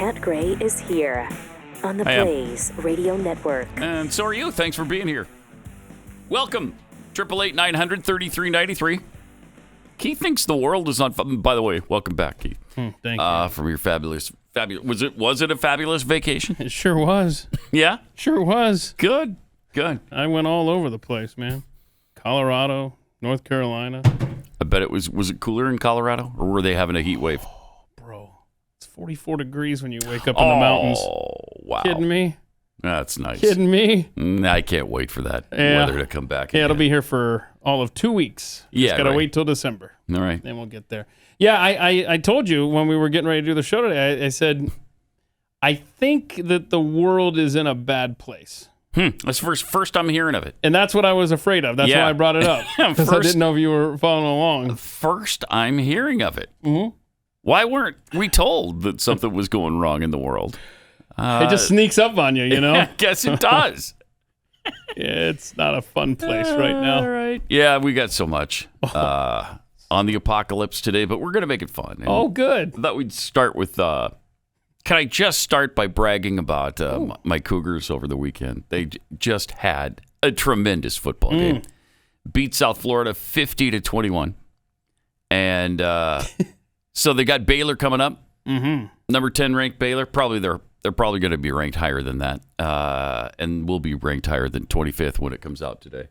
Matt Gray is here on the Blaze Radio Network. And so are you. Thanks for being here. Welcome. 888-900-3393. Keith thinks the world is on fire. By the way, welcome back, Keith. Thank you. From your fabulous. Was it a fabulous vacation? It sure was. Yeah? Sure was. Good. I went all over the place, man. Colorado, North Carolina. I bet it was it cooler in Colorado, or were they having a heat wave? Oh, bro. It's 44 degrees when you wake up in the mountains. Oh, wow. Kidding me? That's nice. Kidding me? I can't wait for that weather to come back. Yeah, it'll be here for all of 2 weeks. Yeah, Just got to wait till December. All right. Then we'll get there. Yeah, I told you when we were getting ready to do the show today, I said, I think that the world is in a bad place. That's the first I'm hearing of it. And that's what I was afraid of. That's why I brought it up. Because I didn't know if you were following along. First I'm hearing of it. Mm-hmm. Why weren't we told that something was going wrong in the world? It just sneaks up on you, you know? I guess it does. It's not a fun place right now. All right. Yeah, we got so much on the apocalypse today, but we're going to make it fun. And good. I thought we'd start with... Can I just start by bragging about my Cougars over the weekend? They just had a tremendous football game. Beat South Florida 50-21. And so they got Baylor coming up. Mm-hmm. Number 10 ranked Baylor. They're probably going to be ranked higher than that. And will be ranked higher than 25th when it comes out today.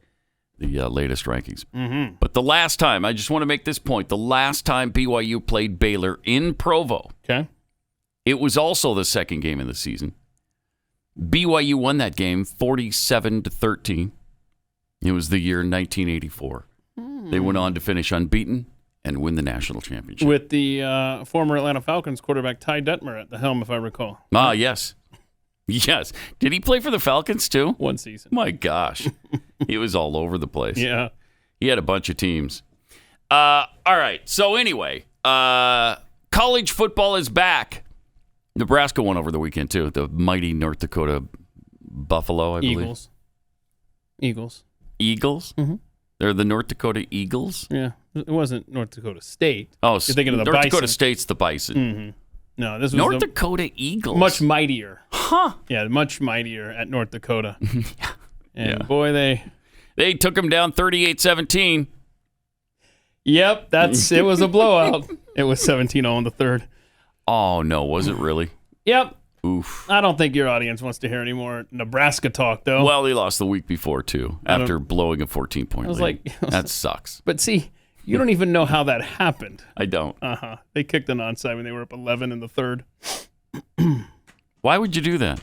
The latest rankings. Mm-hmm. But the last time, I just want to make this point. The last time BYU played Baylor in Provo. Okay. It was also the second game of the season. BYU won that game 47-13. It was the year 1984. They went on to finish unbeaten and win the national championship. With the former Atlanta Falcons quarterback Ty Detmer at the helm, if I recall. Yes. Yes. Did he play for the Falcons too? One season. My gosh. He was all over the place. Yeah. He had a bunch of teams. All right. So anyway, college football is back. Nebraska won over the weekend, too. The mighty North Dakota Buffalo, I believe. Eagles. Mm-hmm. They're the North Dakota Eagles? Yeah. It wasn't North Dakota State. Oh, you're thinking of the North Bison. Dakota State's the Bison. Mm-hmm. No, this was North Dakota Eagles. Much mightier. Huh. Yeah, much mightier at North Dakota. Yeah. And boy, they took them down 38-17. Yep, it was a blowout. It was 17-0 in the third. Oh, no. Was it really? Yep. Oof. I don't think your audience wants to hear any more Nebraska talk, though. Well, they lost the week before, too, after blowing a 14-point lead. That sucks. But see, you don't even know how that happened. I don't. Uh-huh. They kicked an onside when they were up 11 in the third. Why would you do that?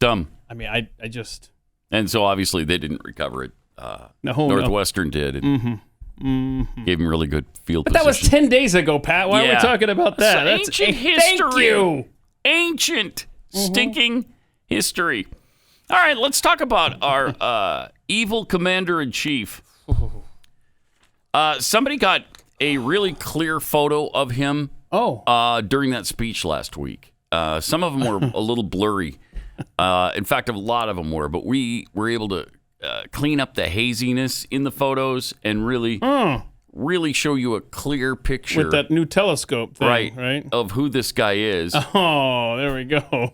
Dumb. I mean, I just... And so, obviously, they didn't recover it. Northwestern did. Gave them really good field position. That was 10 days ago, Pat. Why are we talking about that? That's ancient history. Thank you. Ancient, stinking history. All right, let's talk about our evil commander-in-chief. Somebody got a really clear photo of him during that speech last week. Some of them were a little blurry. In fact, a lot of them were. But we were able to clean up the haziness in the photos and really show you a clear picture. With that new telescope thing, right? Of who this guy is. Oh, there we go.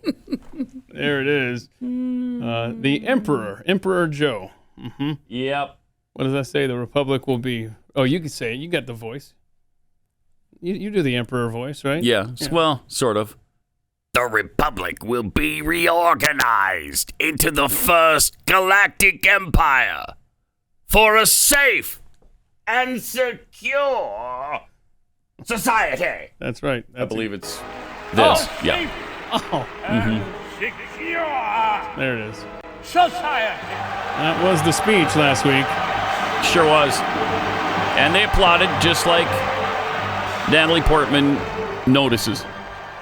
There it is. The Emperor Joe. Mm-hmm. Yep. What does that say? The Republic will be... Oh, you can say it. You got the voice. You do the Emperor voice, right? Yeah. Well, sort of. The Republic will be reorganized into the First Galactic Empire for a safe and secure society. That's right. I believe it's this. Yeah. Oh. Secure. There it is. Society. That was the speech last week. Sure was. And they applauded just like Natalie Portman notices.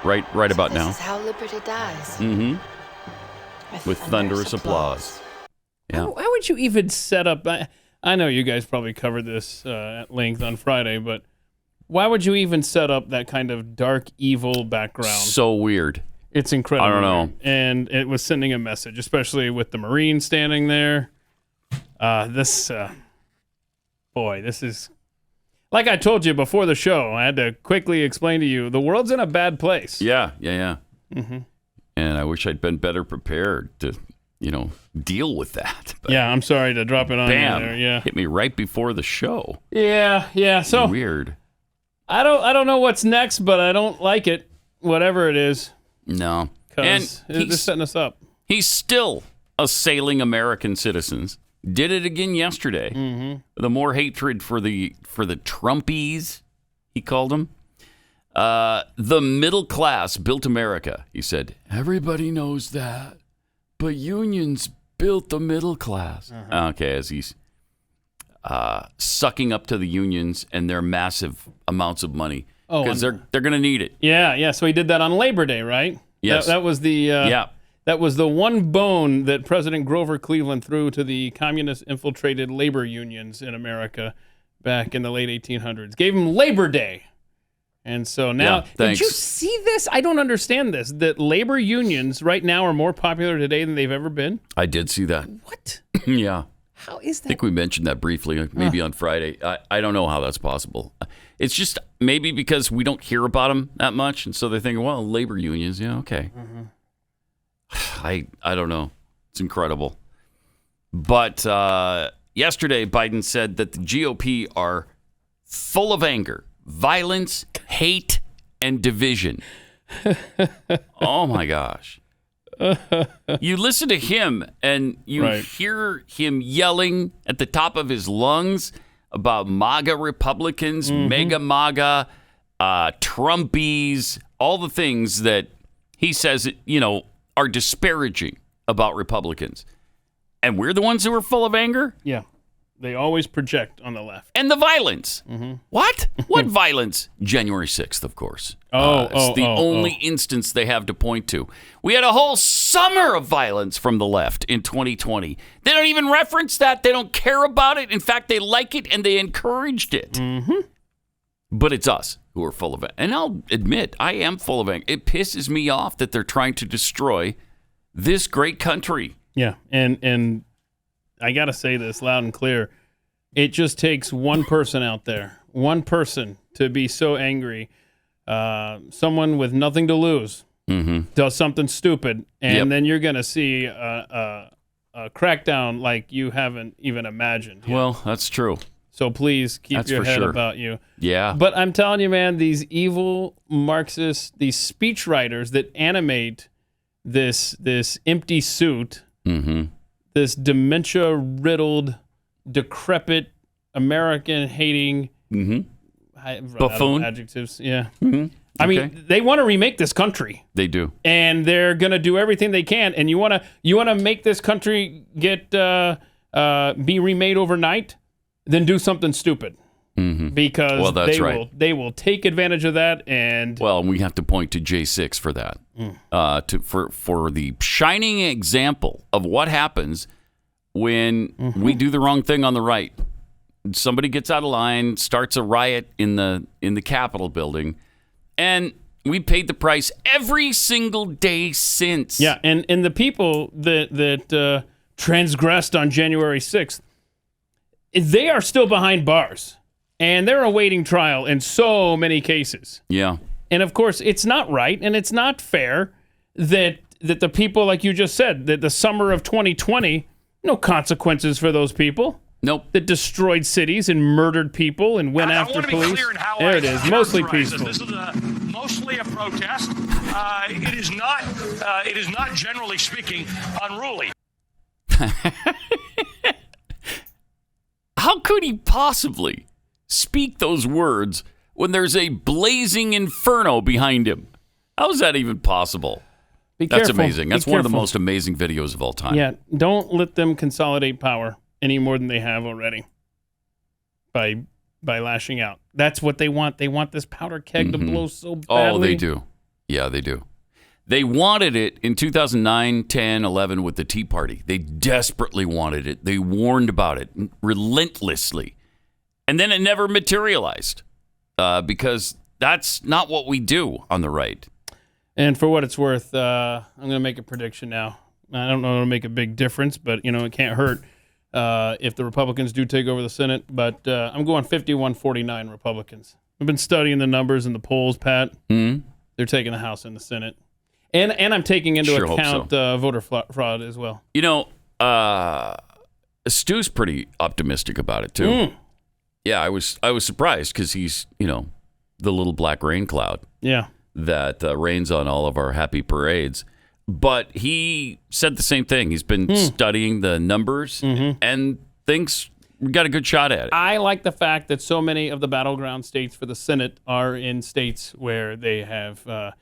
Right about now. This is how liberty dies. Mm-hmm. With thunderous applause. Yeah. How would you even set up... I know you guys probably covered this at length on Friday, but why would you even set up that kind of dark, evil background? So weird. It's incredible. I don't know. And it was sending a message, especially with the Marine standing there. This is... Like I told you before the show, I had to quickly explain to you, the world's in a bad place. Yeah. And I wish I'd been better prepared to, deal with that. But yeah, I'm sorry to drop it on bam, you there. Yeah, hit me right before the show. Yeah. So weird. I don't know what's next, but I don't like it. Whatever it is. No, because they're setting us up. He's still assailing American citizens. Did it again yesterday. The more hatred for the Trumpies, he called them. The middle class built America, he said. Everybody knows that. But unions built the middle class. Okay, as he's sucking up to the unions and their massive amounts of money. Because they're going to need it. Yeah. So he did that on Labor Day, right? Yes. That was the that was the one bone that President Grover Cleveland threw to the communist-infiltrated labor unions in America back in the late 1800s. Gave them Labor Day. And so now, did you see this? I don't understand this, that labor unions right now are more popular today than they've ever been. I did see that. What? Yeah. How is that? I think we mentioned that briefly, maybe on Friday. I don't know how that's possible. It's just maybe because we don't hear about them that much, and so they're thinking, well, labor unions, yeah, okay. I don't know. It's incredible. But yesterday, Biden said that the GOP are full of anger, violence, hate, and division. Oh, my gosh. You listen to him and you hear him yelling at the top of his lungs about MAGA Republicans, mega MAGA, Trumpies, all the things that he says, are disparaging about Republicans. And we're the ones who are full of anger? Yeah. They always project on the left. And the violence. What? What violence? January 6th, of course. It's the only instance they have to point to. We had a whole summer of violence from the left in 2020. They don't even reference that. They don't care about it. In fact, they like it and they encouraged it. But it's us who are full of it. And I'll admit, I am full of anger. It pisses me off that they're trying to destroy this great country. Yeah, and I got to say this loud and clear. It just takes one person out there, one person to be so angry. Someone with nothing to lose does something stupid, and then you're going to see a crackdown like you haven't even imagined. Well, that's true. So please keep your head about you. Yeah. But I'm telling you, man, these evil Marxists, these speechwriters that animate this empty suit, this dementia-riddled, decrepit, American-hating buffoon adjectives. Yeah. I mean, they want to remake this country. They do, and they're going to do everything they can. And you want to make this country get be remade overnight? Then do something stupid. Because they will take advantage of that. And we have to point to J6 for that. For the shining example of what happens when we do the wrong thing on the right. Somebody gets out of line, starts a riot in the Capitol building, and we paid the price every single day since. Yeah, and the people that transgressed on January 6th, they are still behind bars. And they're awaiting trial in so many cases. Yeah. And of course, it's not right and it's not fair that the people, like you just said, that the summer of 2020, no consequences for those people. Nope. That destroyed cities and murdered people and went after police. There it is, mostly peaceful. This is mostly a protest. It is not, generally speaking, unruly. How could he possibly speak those words when there's a blazing inferno behind him? How is that even possible? That's amazing. That's one of the most amazing videos of all time. Yeah, don't let them consolidate power any more than they have already by lashing out. That's what they want. They want this powder keg to blow so badly. Oh, they do. Yeah, they do. They wanted it in 2009, 10, 11 with the Tea Party. They desperately wanted it. They warned about it relentlessly. And then it never materialized because that's not what we do on the right. And for what it's worth, I'm going to make a prediction now. I don't know it'll make a big difference, but it can't hurt if the Republicans do take over the Senate. But I'm going 51-49 Republicans. I've been studying the numbers and the polls, Pat. They're taking the House and the Senate. And I'm taking into Sure hope account voter fraud as well. You know, Stu's pretty optimistic about it too. Yeah, I was surprised because he's, the little black rain cloud. Yeah. That rains on all of our happy parades. But he said the same thing. He's been studying the numbers and thinks we got a good shot at it. I like the fact that so many of the battleground states for the Senate are in states where they have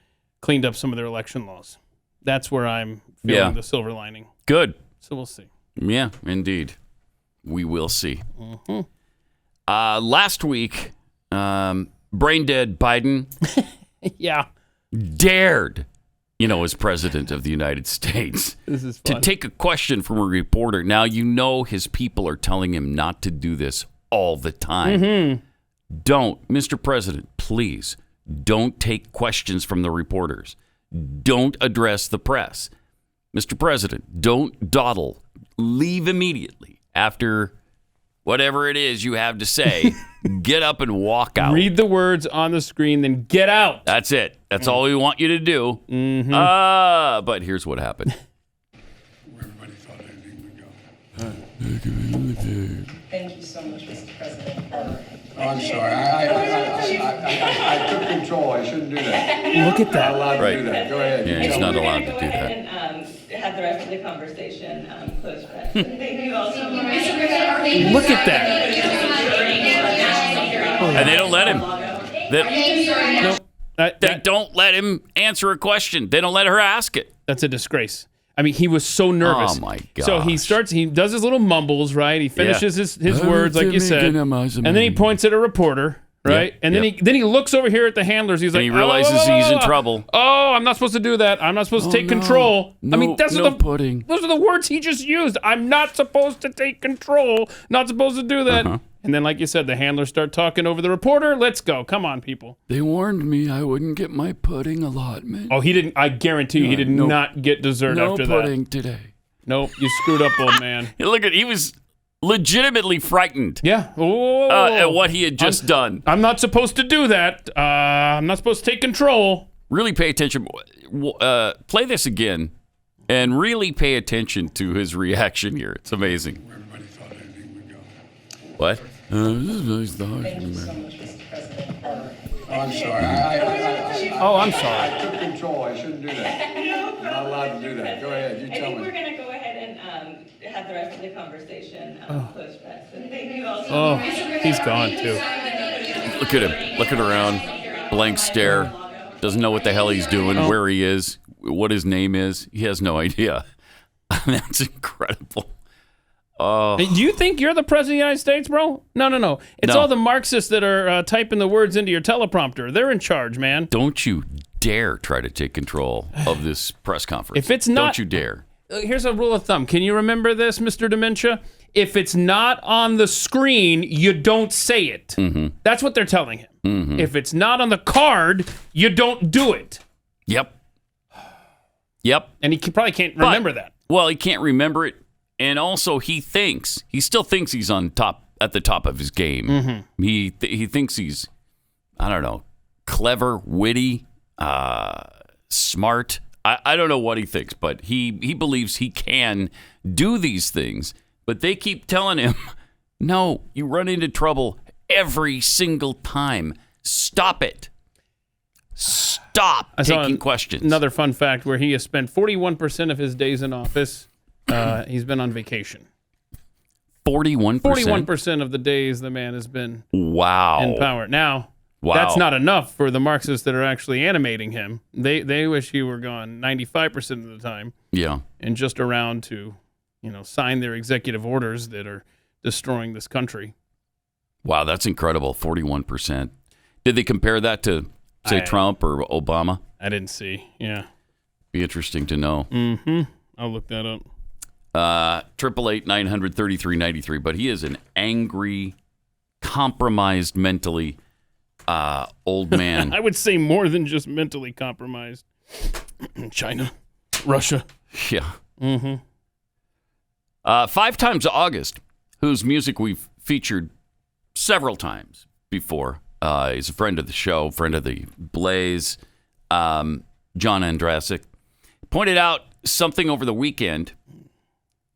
cleaned up some of their election laws. That's where I'm feeling the silver lining. Good. So we'll see. Yeah, indeed. We will see. Last week, brain dead Biden dared, as president of the United States, this is fun. to take a question from a reporter. Now, his people are telling him not to do this all the time. Don't, Mr. President, please, don't take questions from the reporters. Don't address the press. Mr. President, don't dawdle. Leave immediately after whatever it is you have to say. Get up and walk out. Read the words on the screen, then get out. That's it. That's all we want you to do. But here's what happened. Everybody thought anything would go. Thank you so much, Mr. President. Oh, I'm sorry. I took control. I shouldn't do that. Look at that. I'm not allowed to do that. Go ahead. Yeah, he's not allowed to do that. And have the rest of the conversation close friends. Thank you all so much. Look at that. And they don't let him. They Nope. don't let him answer a question. They don't let her ask it. That's a disgrace. I mean, he was so nervous. Oh, my So he does his little mumbles, right? He finishes his words, like you said. And then he points at a reporter, right? And then he looks over here at the handlers. He's like, he realizes he's in trouble. Oh, I'm not supposed to do that. I'm not supposed to take control. I mean, those are the words he just used. I'm not supposed to take control. Not supposed to do that. And then, like you said, the handlers start talking over the reporter. Let's go. Come on, people. They warned me I wouldn't get my pudding allotment. Oh, he didn't. I guarantee you he did not get dessert after that. No pudding today. Nope, you screwed up, old man. He was legitimately frightened. Yeah. At what he had just done. I'm not supposed to do that. I'm not supposed to take control. Really pay attention. Play this again and really pay attention to his reaction here. It's amazing. Everybody thought anything would go. What? Thank you so much, Mr. President. Oh, I'm sorry. I'm sorry. I took control. I shouldn't do that. I'm not allowed to do that. Go ahead. You I tell think me. we're going to go ahead and have the rest of the conversation close friends. So thank you all so much. He's gone, too. Look at him. Looking around. Blank stare. Doesn't know what the hell he's doing, where he is, what his name is. He has no idea. That's incredible. Do you think you're the president of the United States, bro? No. It's all the Marxists that are typing the words into your teleprompter. They're in charge, man. Don't you dare try to take control of this press conference. If it's not, don't you dare. Here's a rule of thumb. Can you remember this, Mr. Dementia? If it's not on the screen, you don't say it. That's what they're telling him. If it's not on the card, you don't do it. Yep. And he probably can't remember that. Well, he can't remember it. And also, he still thinks he's at the top of his game. He thinks he's, I don't know, clever, witty, smart. I don't know what he thinks, but he believes he can do these things. But they keep telling him, no, you run into trouble every single time. Stop it. Stop taking questions. Another fun fact where he has spent 41% of his days in office. He's been on vacation. 41%? 41% of the days the man has been in power. Now, that's not enough for the Marxists that are actually animating him. They wish he were gone 95% of the time. Yeah. And just around to, sign their executive orders that are destroying this country. Wow, that's incredible. 41%. Did they compare that to, say, Trump or Obama? I didn't see. Yeah. Be interesting to know. I'll look that up. 888-900-3393. But he is an angry, compromised mentally old man. I would say more than just mentally compromised. China, Russia. Yeah. 5 Times August, whose music we've featured several times before. He's a friend of the show, friend of the Blaze, John Andrasic. pointed out something over the weekend.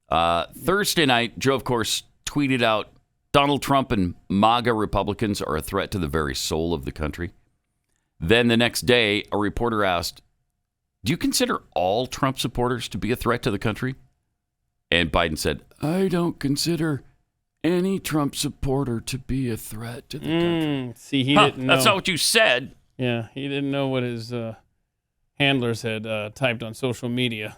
Thursday night, Joe, of course, tweeted out, Donald Trump and MAGA Republicans are a threat to the very soul of the country. Then the next day, a reporter asked, do you consider all Trump supporters to be a threat to the country? And Biden said, I don't consider any Trump supporter to be a threat to the country. See, he didn't know. That's not what you said. Yeah, he didn't know what his handlers had typed on social media.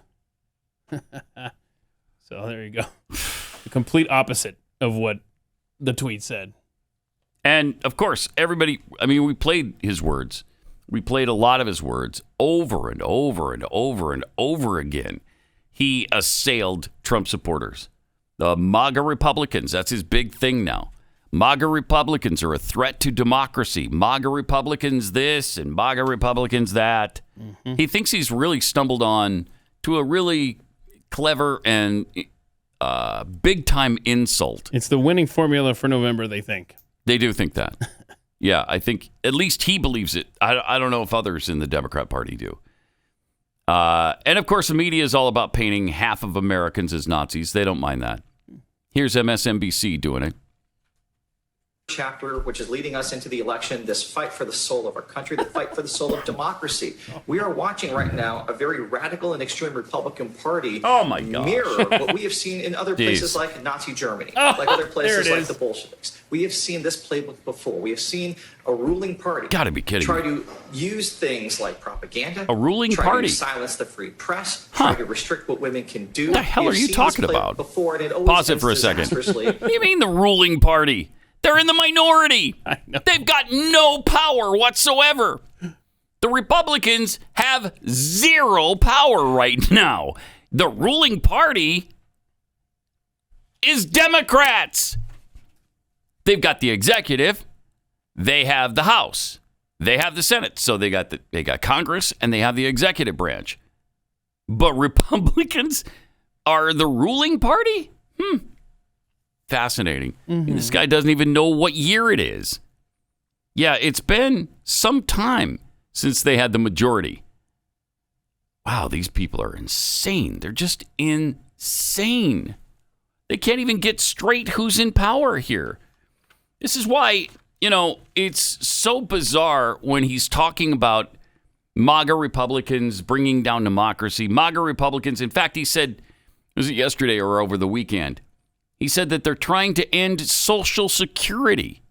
So there you go. The complete opposite of what the tweet said. And, of course, everybody, we played his words. We played a lot of his words over and over and over and over again. He assailed Trump supporters. The MAGA Republicans, that's his big thing now. MAGA Republicans are a threat to democracy. MAGA Republicans this and MAGA Republicans that. Mm-hmm. He thinks he's really stumbled on to a really clever and big-time insult. It's the winning formula for November, they think. They do think that. Yeah, I think at least he believes it. I don't know if others in the Democrat Party do. And, of course, the media is all about painting half of Americans as Nazis. They don't mind that. Here's MSNBC doing it. Chapter which is leading us into the election, this fight for the soul of our country, the fight for the soul of democracy. We are watching right now a very radical and extreme Republican Party mirror what we have seen in other places like Nazi Germany, like other places like the Bolsheviks. We have seen this playbook before. We have seen a ruling party Gotta be kidding try me. to use things like propaganda, a ruling try party to silence the free press, try to restrict what women can do. What the hell are you talking about? Before, and it always Pause it for a second. What do you mean the ruling party? They're in the minority. I know. They've got no power whatsoever. The Republicans have zero power right now. The ruling party is Democrats. They've got the executive. They have the House. They have the Senate. So they got Congress and they have the executive branch. But Republicans are the ruling party? Fascinating. Mm-hmm. This guy doesn't even know what year it is. Yeah, it's been some time since they had the majority. Wow, these people are insane. They're just insane. They can't even get straight who's in power here. This is why, it's so bizarre when he's talking about MAGA Republicans bringing down democracy. MAGA Republicans, in fact, he said, was it yesterday or over the weekend? He said that they're trying to end Social Security,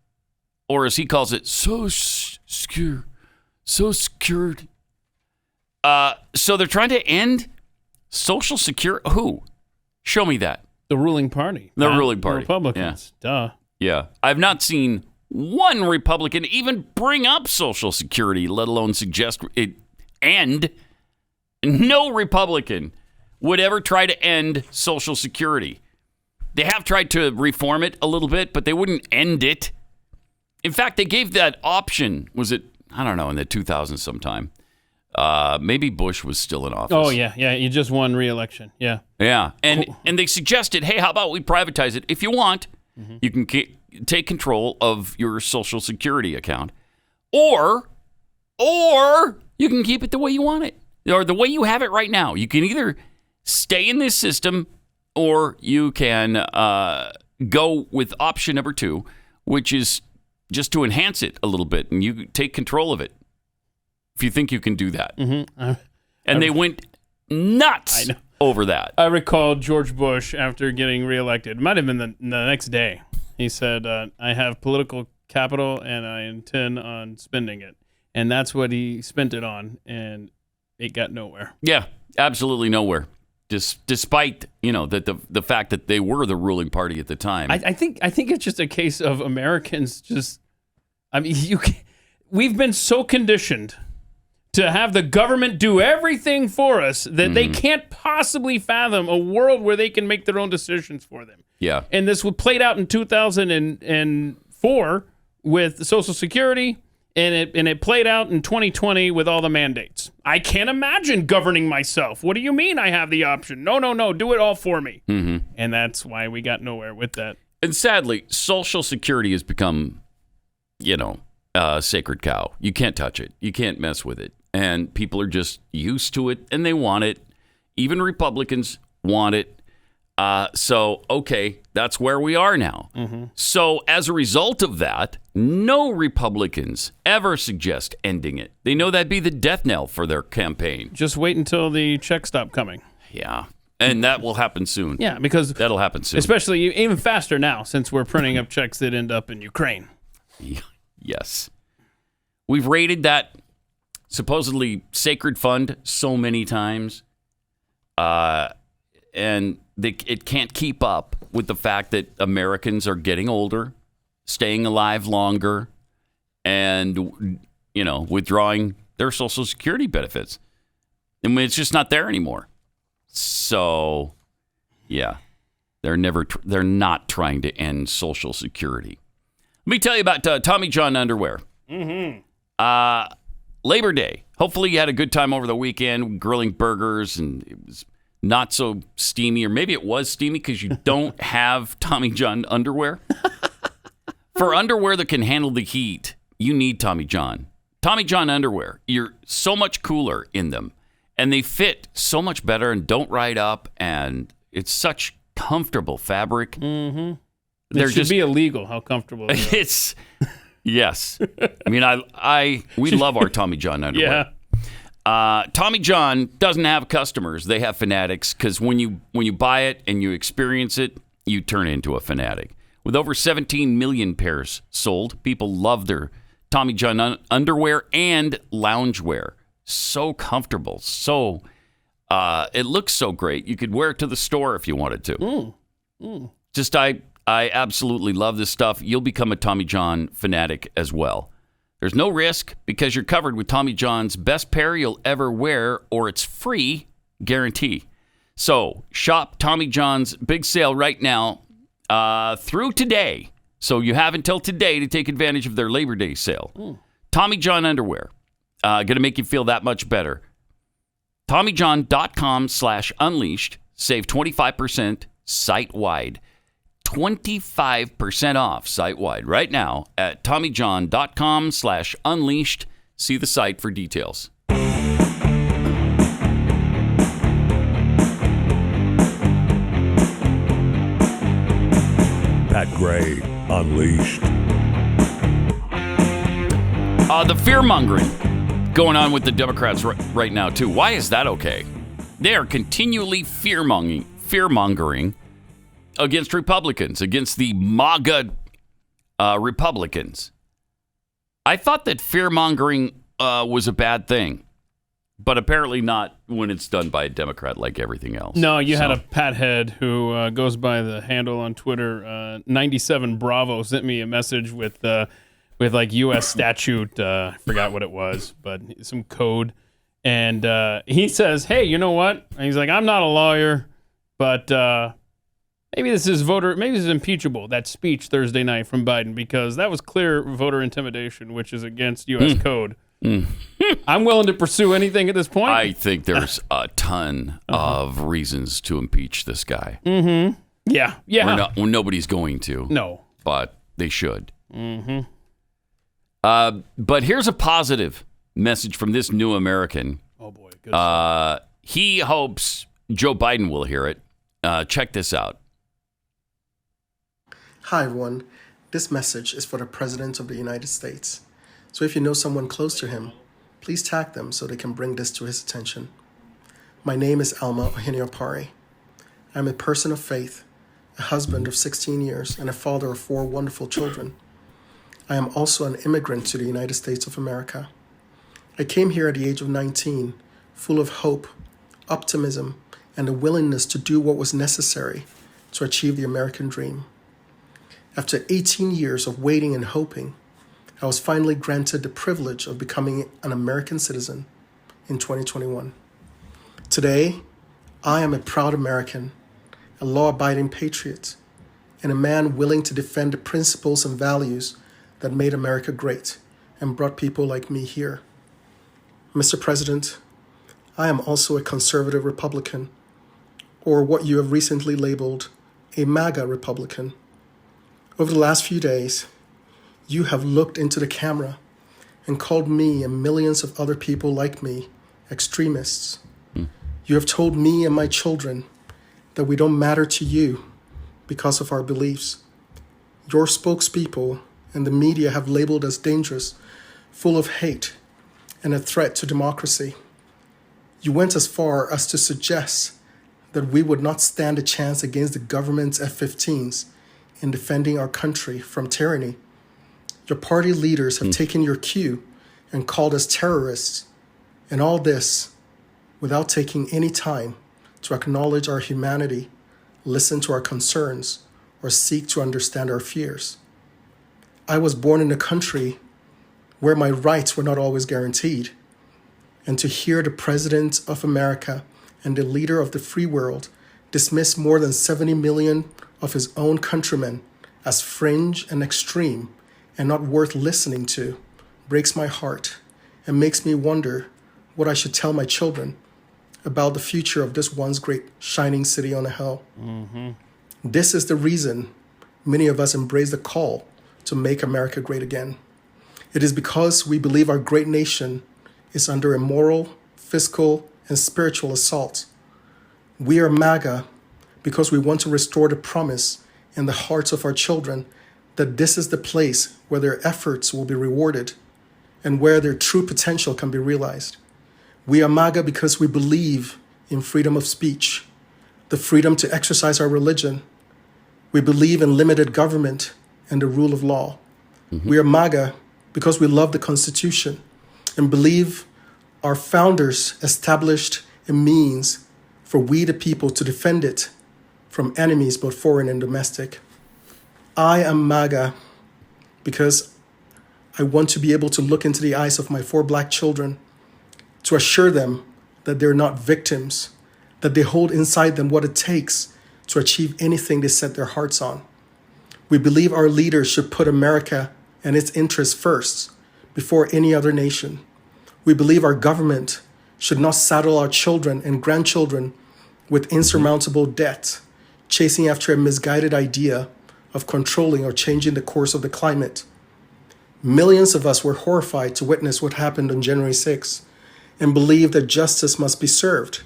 or as he calls it, so secured. So they're trying to end Social Security. Who? Show me that. The ruling party. The ruling party. The Republicans. Yeah. Duh. Yeah. I've not seen one Republican even bring up Social Security, let alone suggest it end. No Republican would ever try to end Social Security. They have tried to reform it a little bit, but they wouldn't end it. In fact, they gave that option, was it, I don't know, in the 2000s sometime. Maybe Bush was still in office. Oh, yeah. Yeah, you just won re-election. Yeah. Yeah. And they suggested, hey, how about we privatize it? If you want, you can take control of your Social Security account. Or you can keep it the way you want it. Or the way you have it right now. You can either stay in this system or you can go with option number 2, which is just to enhance it a little bit, and you take control of it if you think you can do that. Mm-hmm. And they went nuts over that. I recall George Bush, after getting reelected, it might have been the next day, he said, I have political capital and I intend on spending it. And that's what he spent it on, and it got nowhere. Yeah, absolutely nowhere. Despite that the fact that they were the ruling party at the time, I think it's just a case of Americans just. We've been so conditioned to have the government do everything for us that they can't possibly fathom a world where they can make their own decisions for them. Yeah, and this was played out in 2004 with Social Security. And it played out in 2020 with all the mandates. I can't imagine governing myself. What do you mean I have the option? No, do it all for me. Mm-hmm. And that's why we got nowhere with that. And sadly, Social Security has become, a sacred cow. You can't touch it. You can't mess with it. And people are just used to it, and they want it. Even Republicans want it. So, okay, that's where we are now. So as a result of that, no Republicans ever suggest ending it. They know that'd be the death knell for their campaign. Just wait until the checks stop coming. Yeah. And that will happen soon. Yeah, because that'll happen soon. Especially even faster now, since we're printing up checks that end up in Ukraine. Yes. We've raided that supposedly sacred fund so many times. And it can't keep up with the fact that Americans are getting older, staying alive longer, and, withdrawing their Social Security benefits. And it's just not there anymore. So, yeah, they're not trying to end Social Security. Let me tell you about Tommy John underwear. Labor Day. Hopefully you had a good time over the weekend grilling burgers, and it was not so steamy, or maybe it was steamy because you don't have Tommy John underwear. For underwear that can handle the heat, you need Tommy John. Tommy John underwear. You're so much cooler in them. And they fit so much better and don't ride up, and it's such comfortable fabric. It should be illegal how comfortable it is. It's yes. I mean, we love our Tommy John underwear. Yeah. Tommy John doesn't have customers; they have fanatics. Because when you buy it and you experience it, you turn into a fanatic. With over 17 million pairs sold, people love their Tommy John underwear and loungewear. So comfortable. So it looks so great. You could wear it to the store if you wanted to. Just I absolutely love this stuff. You'll become a Tommy John fanatic as well. There's no risk because you're covered with Tommy John's best pair you'll ever wear, or it's free guarantee. So shop Tommy John's big sale right now through today. So you have until today to take advantage of their Labor Day sale. Tommy John underwear. Going to make you feel that much better. TommyJohn.com/unleashed. Save 25% site-wide. 25% off site-wide right now at TommyJohn.com/unleashed. See the site for details. Pat Gray Unleashed. The fear-mongering going on with the Democrats right now, too. Why is that okay? They are continually fear-mongering against Republicans, against the MAGA Republicans. I thought that fear-mongering was a bad thing, but apparently not when it's done by a Democrat like everything else. No, you had a Pathead who goes by the handle on Twitter, 97 Bravo, sent me a message with like U.S. statute, I forgot what it was, but some code. And he says, hey, you know what? And he's like, I'm not a lawyer, but maybe this is impeachable, that speech Thursday night from Biden, because that was clear voter intimidation, which is against U.S. code. I'm willing to pursue anything at this point. I think there's a ton of reasons to impeach this guy. Yeah. Nobody's going to. No. But they should. But here's a positive message from this new American. Oh, boy. Good he hopes Joe Biden will hear it. Check this out. Hi, everyone. This message is for the President of the United States. So if you know someone close to him, please tag them so they can bring this to his attention. My name is Alma Ohiniopari. I'm a person of faith, a husband of 16 years, and a father of 4 wonderful children. I am also an immigrant to the United States of America. I came here at the age of 19, full of hope, optimism, and a willingness to do what was necessary to achieve the American dream. After 18 years of waiting and hoping, I was finally granted the privilege of becoming an American citizen in 2021. Today, I am a proud American, a law-abiding patriot, and a man willing to defend the principles and values that made America great and brought people like me here. Mr. President, I am also a conservative Republican, or what you have recently labeled a MAGA Republican. Over the last few days, you have looked into the camera and called me and millions of other people like me extremists. You have told me and my children that we don't matter to you because of our beliefs. Your spokespeople and the media have labeled us dangerous, full of hate, and a threat to democracy. You went as far as to suggest that we would not stand a chance against the government's F-15s in defending our country from tyranny. Your party leaders have taken your cue and called us terrorists, and all this without taking any time to acknowledge our humanity, listen to our concerns, or seek to understand our fears. I was born in a country where my rights were not always guaranteed, and to hear the President of America and the leader of the free world dismiss more than 70 million of his own countrymen as fringe and extreme and not worth listening to breaks my heart and makes me wonder what I should tell my children about the future of this once great shining city on a hill. This is the reason many of us embrace the call to make America great again. It is because we believe our great nation is under a moral, fiscal, and spiritual assault. We are MAGA because we want to restore the promise in the hearts of our children that this is the place where their efforts will be rewarded and where their true potential can be realized. We are MAGA because we believe in freedom of speech, the freedom to exercise our religion. We believe in limited government and the rule of law. We are MAGA because we love the Constitution and believe our founders established a means for we the people to defend it from enemies both foreign and domestic. I am MAGA because I want to be able to look into the eyes of my 4 Black children to assure them that they're not victims, that they hold inside them what it takes to achieve anything they set their hearts on. We believe our leaders should put America and its interests first before any other nation. We believe our government should not saddle our children and grandchildren with insurmountable debt, chasing after a misguided idea of controlling or changing the course of the climate. Millions of us were horrified to witness what happened on January 6th and believe that justice must be served.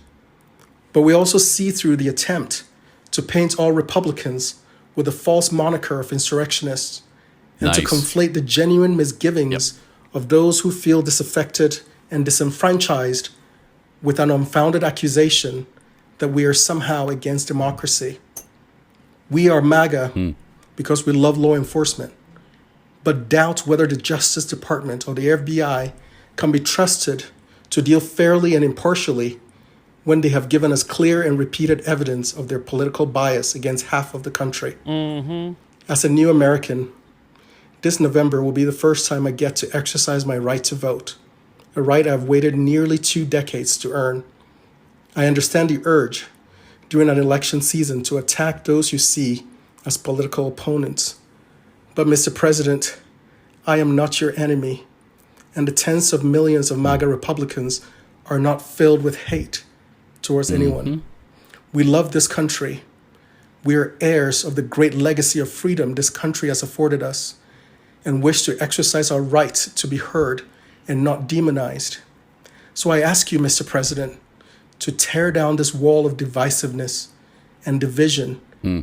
But we also see through the attempt to paint all Republicans with a false moniker of insurrectionists and to conflate the genuine misgivings of those who feel disaffected and disenfranchised with an unfounded accusation that we are somehow against democracy. We are MAGA because we love law enforcement, but doubt whether the Justice Department or the FBI can be trusted to deal fairly and impartially when they have given us clear and repeated evidence of their political bias against half of the country. As a new American, this November will be the first time I get to exercise my right to vote, a right I've waited nearly 2 decades to earn. I understand the urge during an election season to attack those you see as political opponents. But Mr. President, I am not your enemy, and the tens of millions of MAGA Republicans are not filled with hate towards anyone. We love this country. We are heirs of the great legacy of freedom this country has afforded us and wish to exercise our right to be heard and not demonized. So I ask you, Mr. President, to tear down this wall of divisiveness and division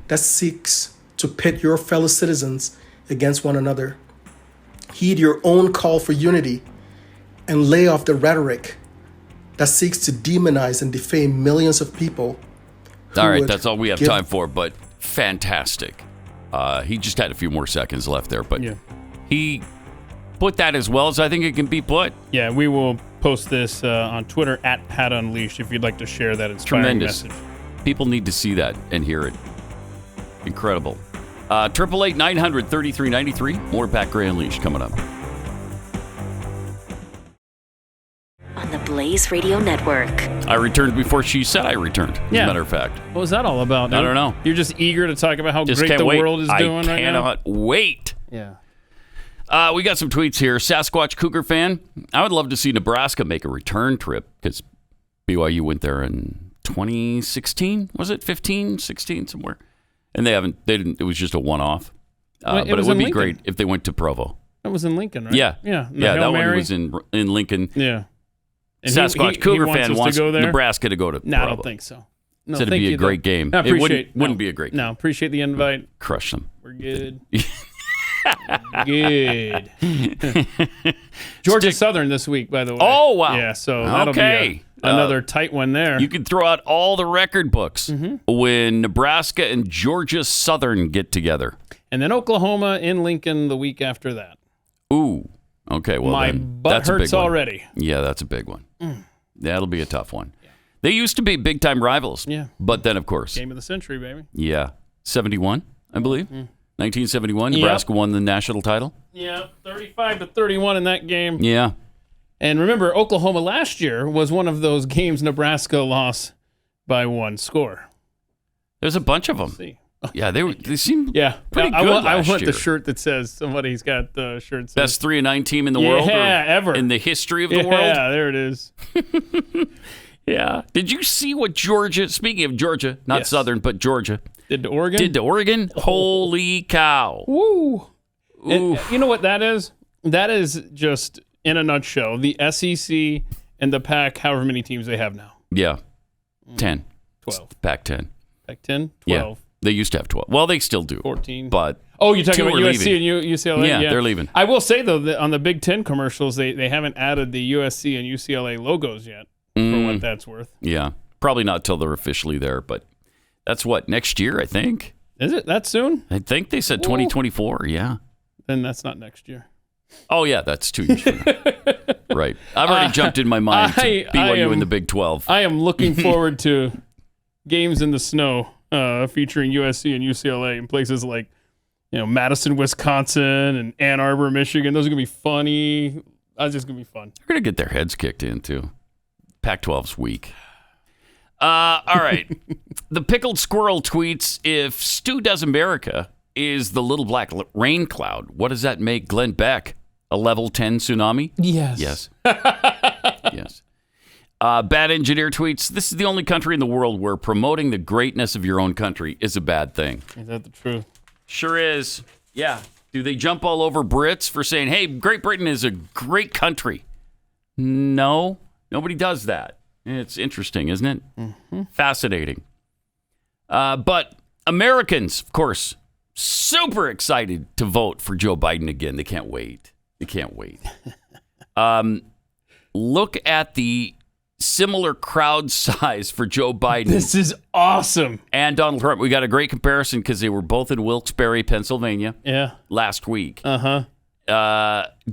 that seeks to pit your fellow citizens against one another. Heed your own call for unity and lay off the rhetoric that seeks to demonize and defame millions of people. All right, that's all we have time for, but fantastic. He just had a few more seconds left there, but he put that as well as I think it can be put. Yeah, we will post this on Twitter at Pat Unleashed if you'd like to share that inspiring message. People need to see that and hear it. Incredible. 888-900-3393. More Pat Gray Unleashed coming up. On the Blaze Radio Network. I returned before she said I returned, as a matter of fact. What was that all about, dude? I don't know. You're just eager to talk about how great the world is doing right now? I cannot wait. Yeah. We got some tweets here. Sasquatch Cougar fan. I would love to see Nebraska make a return trip because BYU went there in 2016. Was it 15, 16, somewhere? And they didn't, it was just a one-off. But it would be great if they went to Provo. That was in Lincoln, right? Yeah. Yeah. Yeah, that one was in Lincoln. Yeah. And Sasquatch Cougar fan us wants to go there. Nebraska to go to No, I Provo. don't think so. No, Said it'd be a great game. I It appreciate, wouldn't be a great game. No, appreciate the invite. Crush them. We're good. Good. Georgia Southern this week, by the way. Oh, wow. Yeah, so that'll Okay. be another tight one there. You can throw out all the record books when Nebraska and Georgia Southern get together. And then Oklahoma in Lincoln the week after that. Ooh. Okay, well My then, butt that's a big hurts one. already. Yeah, that's a big one. That'll be a tough one. They used to be big-time rivals. Yeah. But then, of course. Game of the century, baby. Yeah. 71, I believe. 1971, Yep. Nebraska won the national title. Yeah, 35-31 in that game. Yeah. And remember, Oklahoma last year was one of those games Nebraska lost by 1 score. There's a bunch of them. See. Yeah, they seem Yeah, pretty good I last want year. the shirt that says somebody's got the shirt that says Best 3-9 team in the world? Or ever. in the history of the world? Yeah, there it is. Yeah. Did you see what Georgia, speaking of Georgia, not Yes. Southern, but Georgia, Did to Oregon? did to Oregon? Holy cow. Woo. And Oof. you know what that is? That is just, in a nutshell, the SEC and the Pac, however many teams they have now. Yeah. 10. 12. Pac-10. Pac-10? 12. Yeah. They used to have 12. Well, they still do. 14. But Oh, you're talking two about are USC leaving. and UCLA? Yeah, they're leaving. I will say, though, that on the Big Ten commercials, they haven't added the USC and UCLA logos yet, for what that's worth. Yeah. Probably not till they're officially there, but that's what, next year, I think? Is it that soon? I think they said 2024, yeah. Then that's not next year. Oh, yeah, that's 2 years from now. Right. I've already jumped in my mind to BYU in the Big 12. I am looking forward to games in the snow featuring USC and UCLA in places like, Madison, Wisconsin, and Ann Arbor, Michigan. Those are going to be funny. That's just going to be fun. They're going to get their heads kicked in, too. Pac-12's weak. All right. The Pickled Squirrel tweets, if Stu Does America is the little black rain cloud, what does that make Glenn Beck? A level 10 tsunami? Yes. Yes. Yes. Bad Engineer tweets, this is the only country in the world where promoting the greatness of your own country is a bad thing. Is that the truth? Sure is. Yeah. Do they jump all over Brits for saying, hey, Great Britain is a great country? No. Nobody does that. It's interesting, isn't it? Mm-hmm. Fascinating. But Americans, of course, super excited to vote for Joe Biden again. They can't wait. They can't wait. Look at the similar crowd size for Joe Biden. This is awesome. And Donald Trump. We got a great comparison because they were both in Wilkes-Barre, Pennsylvania. Yeah. Last week. Uh-huh.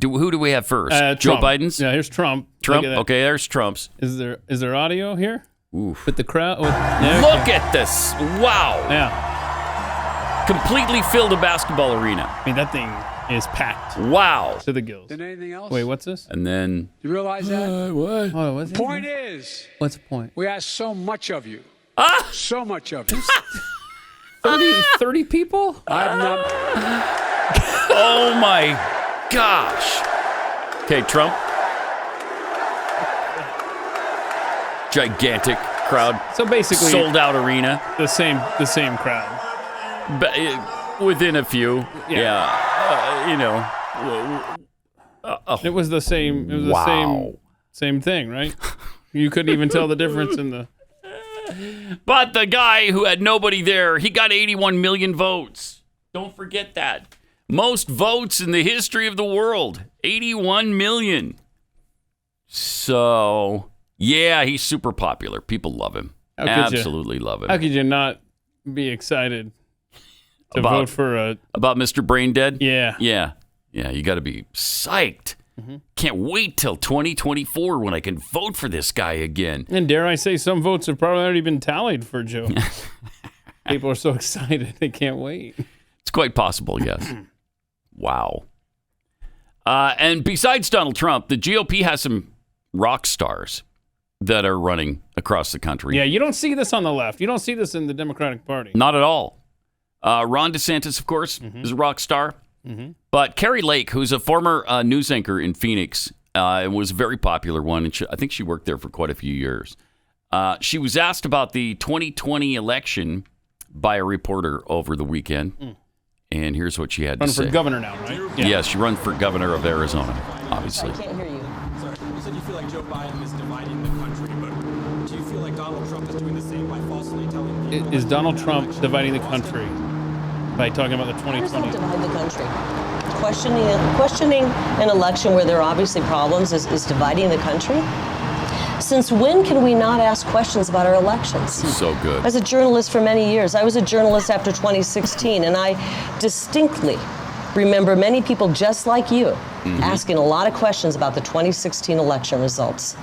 Who do we have first? Joe Trump. Biden's? Yeah, here's Trump. Trump? Look at that. Okay, there's Trump's. Is there audio here? Oof. With the crowd? Look at this. Wow. Yeah. Completely filled a basketball arena. I mean, that thing is packed. Wow. To the gills. Then anything else? Wait, what's this? And then... You realize that? What? Oh, what's it? Point is, What's the point? we ask so much of you. So much of you. 30 people? I'm not. Oh, my gosh. Okay, Trump. Gigantic crowd. So basically, Sold out arena. the same crowd. But within a few. Yeah. It was the same. It was the same thing, right? You couldn't even tell the difference in the. But the guy who had nobody there, he got 81 million votes. Don't forget that. Most votes in the history of the world. 81 million. So, yeah, he's super popular. People love him. Absolutely love him. How could you not be excited to vote for about Mr. Brain Dead? Yeah. Yeah. Yeah, you got to be psyched. Can't wait till 2024 when I can vote for this guy again. And dare I say, some votes have probably already been tallied for Joe. People are so excited. They can't wait. It's quite possible, yes. Wow. And besides Donald Trump, the GOP has some rock stars that are running across the country. Yeah, you don't see this on the left. You don't see this in the Democratic Party. Not at all. Ron DeSantis, of course, is a rock star. Mm-hmm. But Kari Lake, who's a former news anchor in Phoenix, was a very popular one. And I think she worked there for quite a few years. She was asked about the 2020 election by a reporter over the weekend. And here's what she had to say. Run for governor now, right? Yeah. Yes, she runs for governor of Arizona, obviously. I can't hear you. Sorry. You said you feel like Joe Biden is dividing the country, but do you feel like Donald Trump is doing the same by falsely telling people? Is Donald Trump dividing the country by talking about the 2020? Divide the country. Questioning an election where there are obviously problems is dividing the country. Since when can we not ask questions about our elections? So good. As a journalist for many years, I was a journalist after 2016, and I distinctly remember many people just like you asking a lot of questions about the 2016 election results.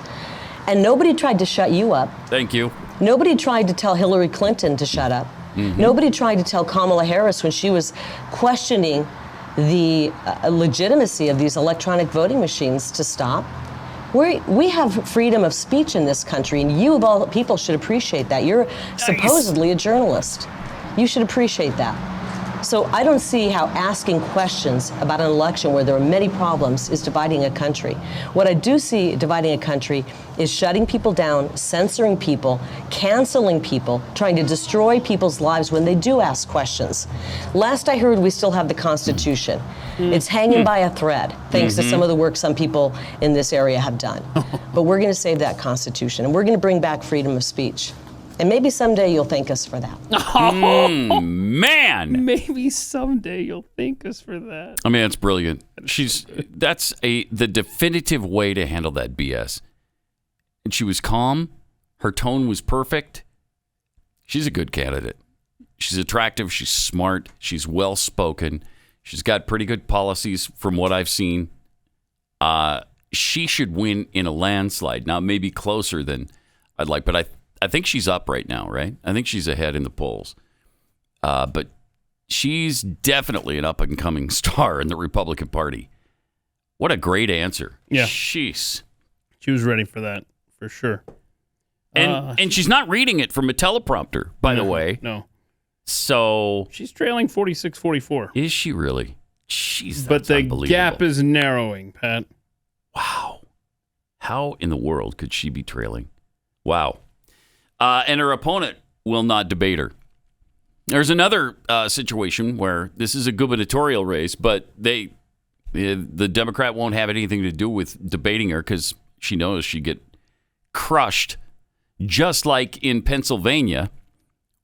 And nobody tried to shut you up. Thank you. Nobody tried to tell Hillary Clinton to shut up. Nobody tried to tell Kamala Harris when she was questioning the legitimacy of these electronic voting machines to stop. We have freedom of speech in this country, and you of all people should appreciate that. You're supposedly a journalist. You should appreciate that. So I don't see how asking questions about an election where there are many problems is dividing a country. What I do see dividing a country is shutting people down, censoring people, canceling people, trying to destroy people's lives when they do ask questions. Last I heard, we still have the Constitution. It's hanging by a thread, thanks to some of the work some people in this area have done. But we're going to save that Constitution, and we're going to bring back freedom of speech. And maybe someday you'll thank us for that. Man! Maybe someday you'll thank us for that. I mean, that's brilliant. That's the definitive way to handle that BS. And she was calm. Her tone was perfect. She's a good candidate. She's attractive. She's smart. She's well-spoken. She's got pretty good policies from what I've seen. She should win in a landslide. Now, maybe closer than I'd like, but I think she's up right now, right? I think she's ahead in the polls. But she's definitely an up-and-coming star in the Republican Party. What a great answer. Yeah. Jeez. She was ready for that, for sure. And she's not reading it from a teleprompter, by the way. No. So she's trailing 46-44. Is she really? Jeez, but that's the unbelievable. gap is narrowing, Pat. Wow. How in the world could she be trailing? Wow. And her opponent will not debate her. There's another situation where this is a gubernatorial race, but the Democrat won't have anything to do with debating her because she knows she'd get crushed, just like in Pennsylvania,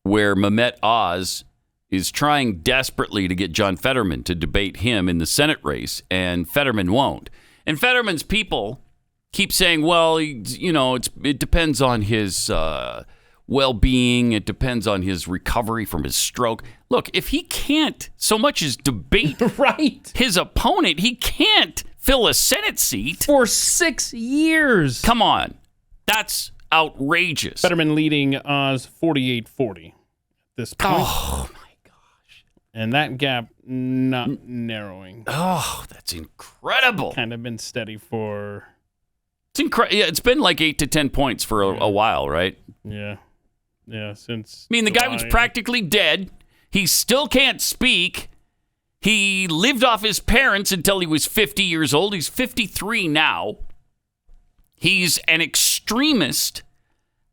where Mehmet Oz is trying desperately to get John Fetterman to debate him in the Senate race, and Fetterman won't. And Fetterman's people keep saying, well, it depends on his well-being. It depends on his recovery from his stroke. Look, if he can't so much as debate his opponent, he can't fill a Senate seat. For 6 years. Come on. That's outrageous. Fetterman leading Oz 48-40 at this point. Oh, my gosh. And that gap not narrowing. Oh, that's incredible. Kind of been steady for... It's incredible. Yeah, it's been like 8 to 10 points for a while, right? Yeah. Yeah, since... I mean, the guy was practically dead. He still can't speak. He lived off his parents until he was 50 years old. He's 53 now. He's an extremist.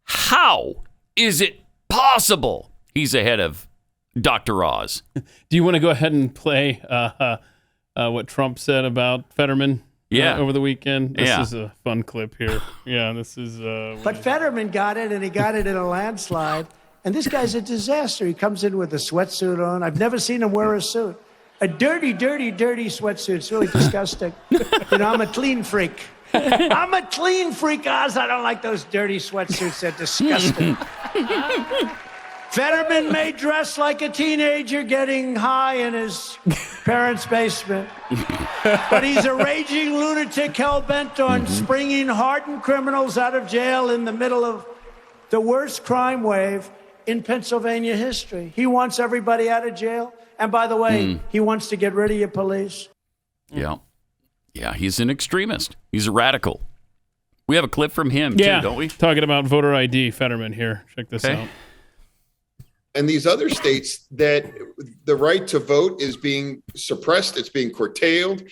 How is it possible he's ahead of Dr. Oz? Do you want to go ahead and play what Trump said about Fetterman? Over the weekend. This is a fun clip here. Yeah, this is. But Fetterman got it, and he got it in a landslide. And this guy's a disaster. He comes in with a sweatsuit on. I've never seen him wear a suit. A dirty, dirty, dirty sweatsuit. It's really disgusting. I'm a clean freak. I'm a clean freak, Oz. I don't like those dirty sweatsuits. They're disgusting. Fetterman may dress like a teenager getting high in his parents' basement. But he's a raging lunatic hell-bent on springing hardened criminals out of jail in the middle of the worst crime wave in Pennsylvania history. He wants everybody out of jail. And by the way, he wants to get rid of your police. Yeah. Yeah, he's an extremist. He's a radical. We have a clip from him, too, don't we? Talking about voter ID, Fetterman here. Check this out. And these other states that the right to vote is being suppressed, it's being curtailed,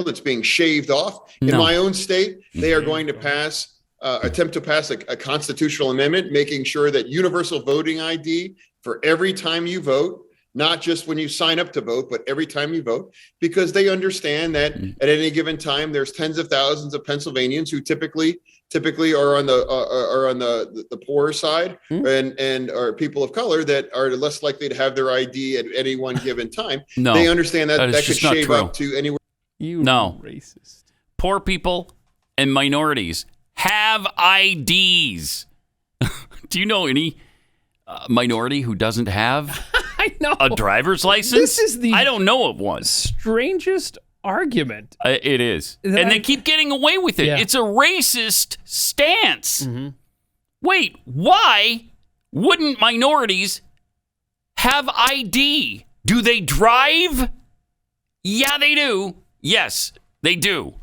it's being shaved off. In my own state, they are going to attempt to pass a constitutional amendment, making sure that universal voting ID for every time you vote not just when you sign up to vote, but every time you vote, because they understand that at any given time, there's tens of thousands of Pennsylvanians who typically are on the poorer side and are people of color that are less likely to have their ID at any one given time. No, they understand that could shave true. up to anywhere. No, racist. Poor people and minorities have IDs. Do you know any minority who doesn't have a driver's license? I don't know of one. Strangest argument. It is. And they keep getting away with it. Yeah. It's a racist stance. Wait, why wouldn't minorities have ID? Do they drive? Yeah, they do. Yes, they do.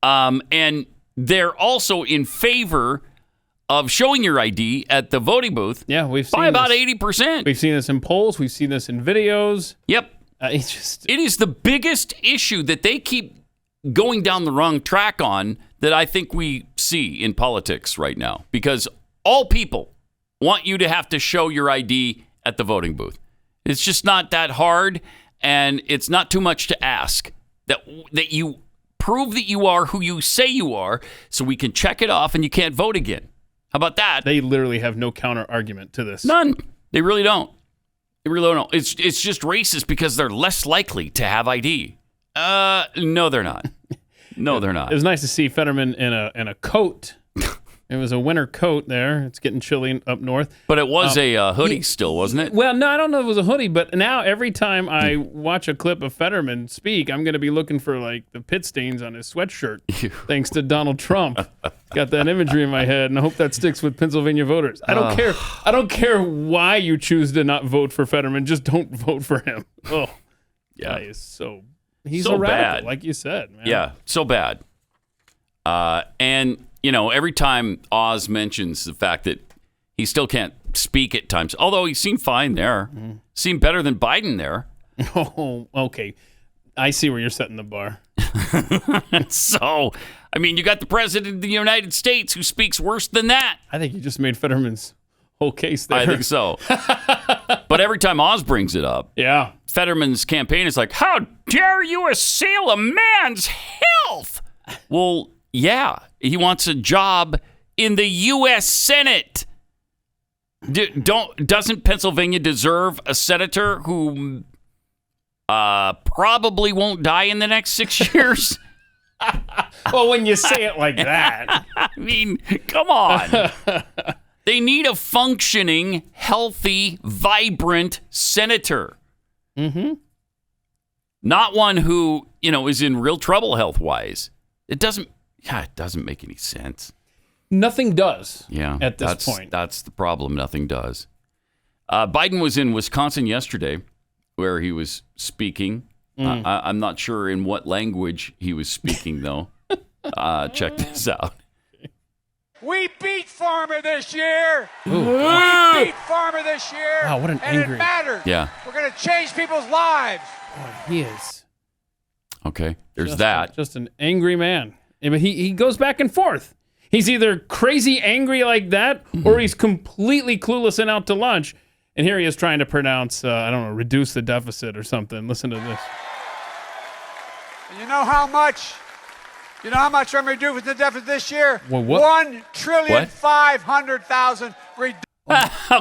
And they're also in favor of showing your ID at the voting booth. Yeah, we've seen by about this. 80%. We've seen this in polls. We've seen this in videos. Yep. It is the biggest issue that they keep going down the wrong track on that I think we see in politics right now, because all people want you to have to show your ID at the voting booth. It's just not that hard, and it's not too much to ask that you prove that you are who you say you are, so we can check it off and you can't vote again. How about that? They literally have no counter argument to this. None. They really don't. They really don't. It's just racist because they're less likely to have ID. No, they're not. No, they're not. It was nice to see Fetterman in a coat. It was a winter coat there. It's getting chilly up north. But it was a hoodie still, wasn't it? Well, no, I don't know if it was a hoodie, but now every time I watch a clip of Fetterman speak, I'm going to be looking for like the pit stains on his sweatshirt, thanks to Donald Trump. Got that imagery in my head, and I hope that sticks with Pennsylvania voters. I don't care. I don't care why you choose to not vote for Fetterman. Just don't vote for him. Oh, yeah, he's so a radical, bad. like you said, man. Yeah, so bad. And you know, every time Oz mentions the fact that he still can't speak at times, although he seemed fine there, seemed better than Biden there. Oh, okay. I see where you're setting the bar. So, I mean, you got the president of the United States who speaks worse than that. I think you just made Fetterman's whole case there. I think so. But every time Oz brings it up, yeah, Fetterman's campaign is like, how dare you assail a man's health? Well, yeah, he wants a job in the U.S. Senate. Doesn't Pennsylvania deserve a senator who probably won't die in the next 6 years? Well, when you say it like that. I mean, come on. They need a functioning, healthy, vibrant senator. Mm-hmm. Not one who, is in real trouble health-wise. It doesn't make any sense. Nothing does. Yeah, at this point. That's the problem. Nothing does. Biden was in Wisconsin yesterday where he was speaking. I'm not sure in what language he was speaking, though. Check this out. We beat Farmer this year. Ooh. We beat Farmer this year. Wow, what an and angry. it matters. Yeah. We're going to change people's lives. Oh, he is. Okay, there's that. Just an angry man. But he goes back and forth. He's either crazy angry like that, or he's completely clueless and out to lunch. And here he is trying to pronounce, reduce the deficit or something. Listen to this. You know how much I'm going to do with the deficit this year? Well, what? 1,500,000,000.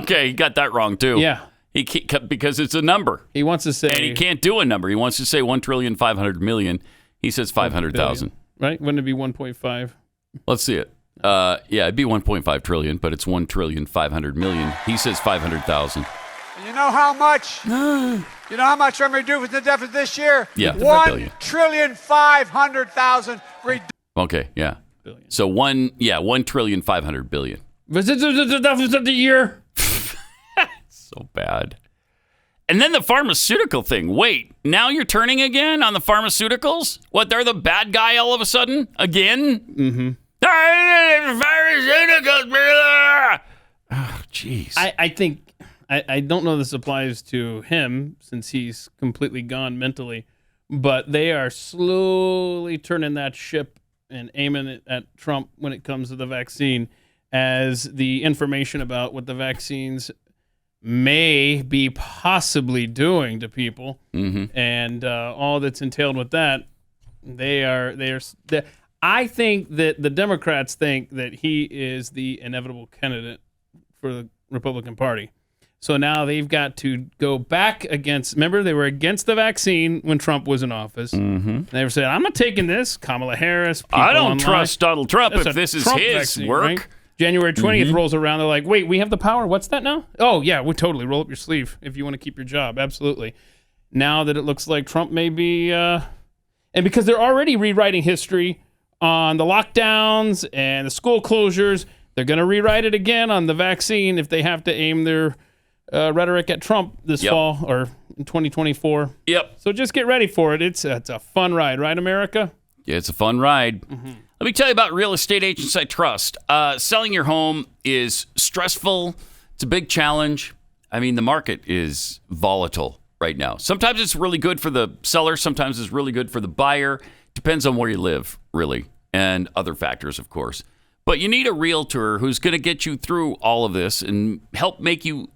Okay, he got that wrong too. Yeah. He can't, because it's a number. He wants to say, and he can't do a number. He wants to say 1,500,000,000. He says 500,000. Right? Wouldn't it be 1.5? Let's see it. Yeah, it'd be 1.5 trillion, but it's 1,500,000,000. He says 500,000. You know how much? I'm going to do with the deficit this year? Yeah, 1,500,000,000. Okay, yeah. Billion. So 1,500,000,000,000. Was it the deficit of the year? So bad. And then the pharmaceutical thing. Wait, now you're turning again on the pharmaceuticals? What, they're the bad guy all of a sudden? Again? Mm-hmm. Pharmaceuticals. Oh, jeez. I think, I don't know this applies to him since he's completely gone mentally, but they are slowly turning that ship and aiming it at Trump when it comes to the vaccine, as the information about what the vaccines may be possibly doing to people, Mm-hmm. and all that's entailed with that. I think that the Democrats think that he is the inevitable candidate for the Republican Party. So now they've got to go back against. Remember, they were against the vaccine when Trump was in office. Mm-hmm. They were saying, "I'm not taking this." Kamala Harris. I don't online. trust Donald Trump That's if a this is Trump his vaccine, work. right? January 20th Mhm. rolls around. They're like, "Wait, we have the power. What's that now?" Oh yeah, we totally roll up your sleeve if you want to keep your job. Absolutely. Now that it looks like Trump may be, and because they're already rewriting history on the lockdowns and the school closures, they're going to rewrite it again on the vaccine if they have to aim their rhetoric at Trump this fall or in 2024. Yep. So just get ready for it. It's a fun ride, right, America? Yeah, it's a fun ride. Mm-hmm. Let me tell you about real estate agents I trust. Selling your home is stressful. It's a big challenge. I mean, the market is volatile right now. Sometimes it's really good for the seller. Sometimes it's really good for the buyer. Depends on where you live, really, and other factors, of course. But you need a realtor who's going to get you through all of this and help you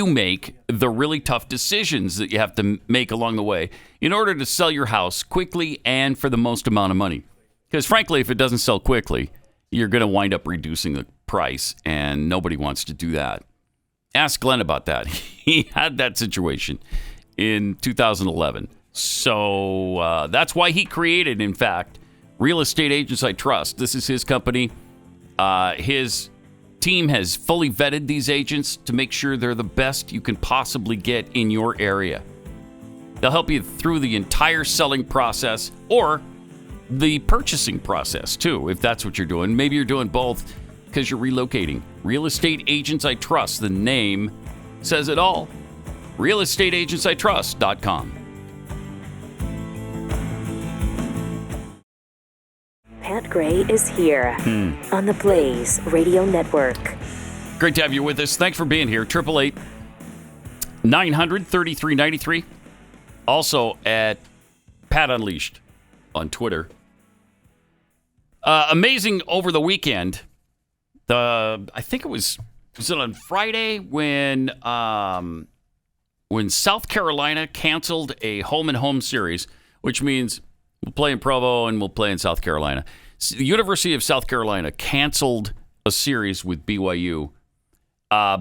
make the really tough decisions that you have to make along the way in order to sell your house quickly and for the most amount of money. Because frankly, if it doesn't sell quickly, you're going to wind up reducing the price, and nobody wants to do that. Ask Glenn about that. He had that situation in 2011. So that's why he created, in fact, Real Estate Agents I Trust. This is his company. His team has fully vetted these agents to make sure they're the best you can possibly get in your area. They'll help you through the entire selling process or the purchasing process, too, if that's what you're doing. Maybe you're doing both because you're relocating. Real Estate Agents I Trust. The name says it all. realestateagentsitrust.com. Pat Gray is here on the Blaze Radio Network. Great to have you with us. Thanks for being here. 888-900-3393. Also at Pat Unleashed on Twitter. Amazing over the weekend. I think it was it on Friday when South Carolina canceled a home and home series, which means we'll play in Provo and we'll play in South Carolina. The University of South Carolina canceled a series with BYU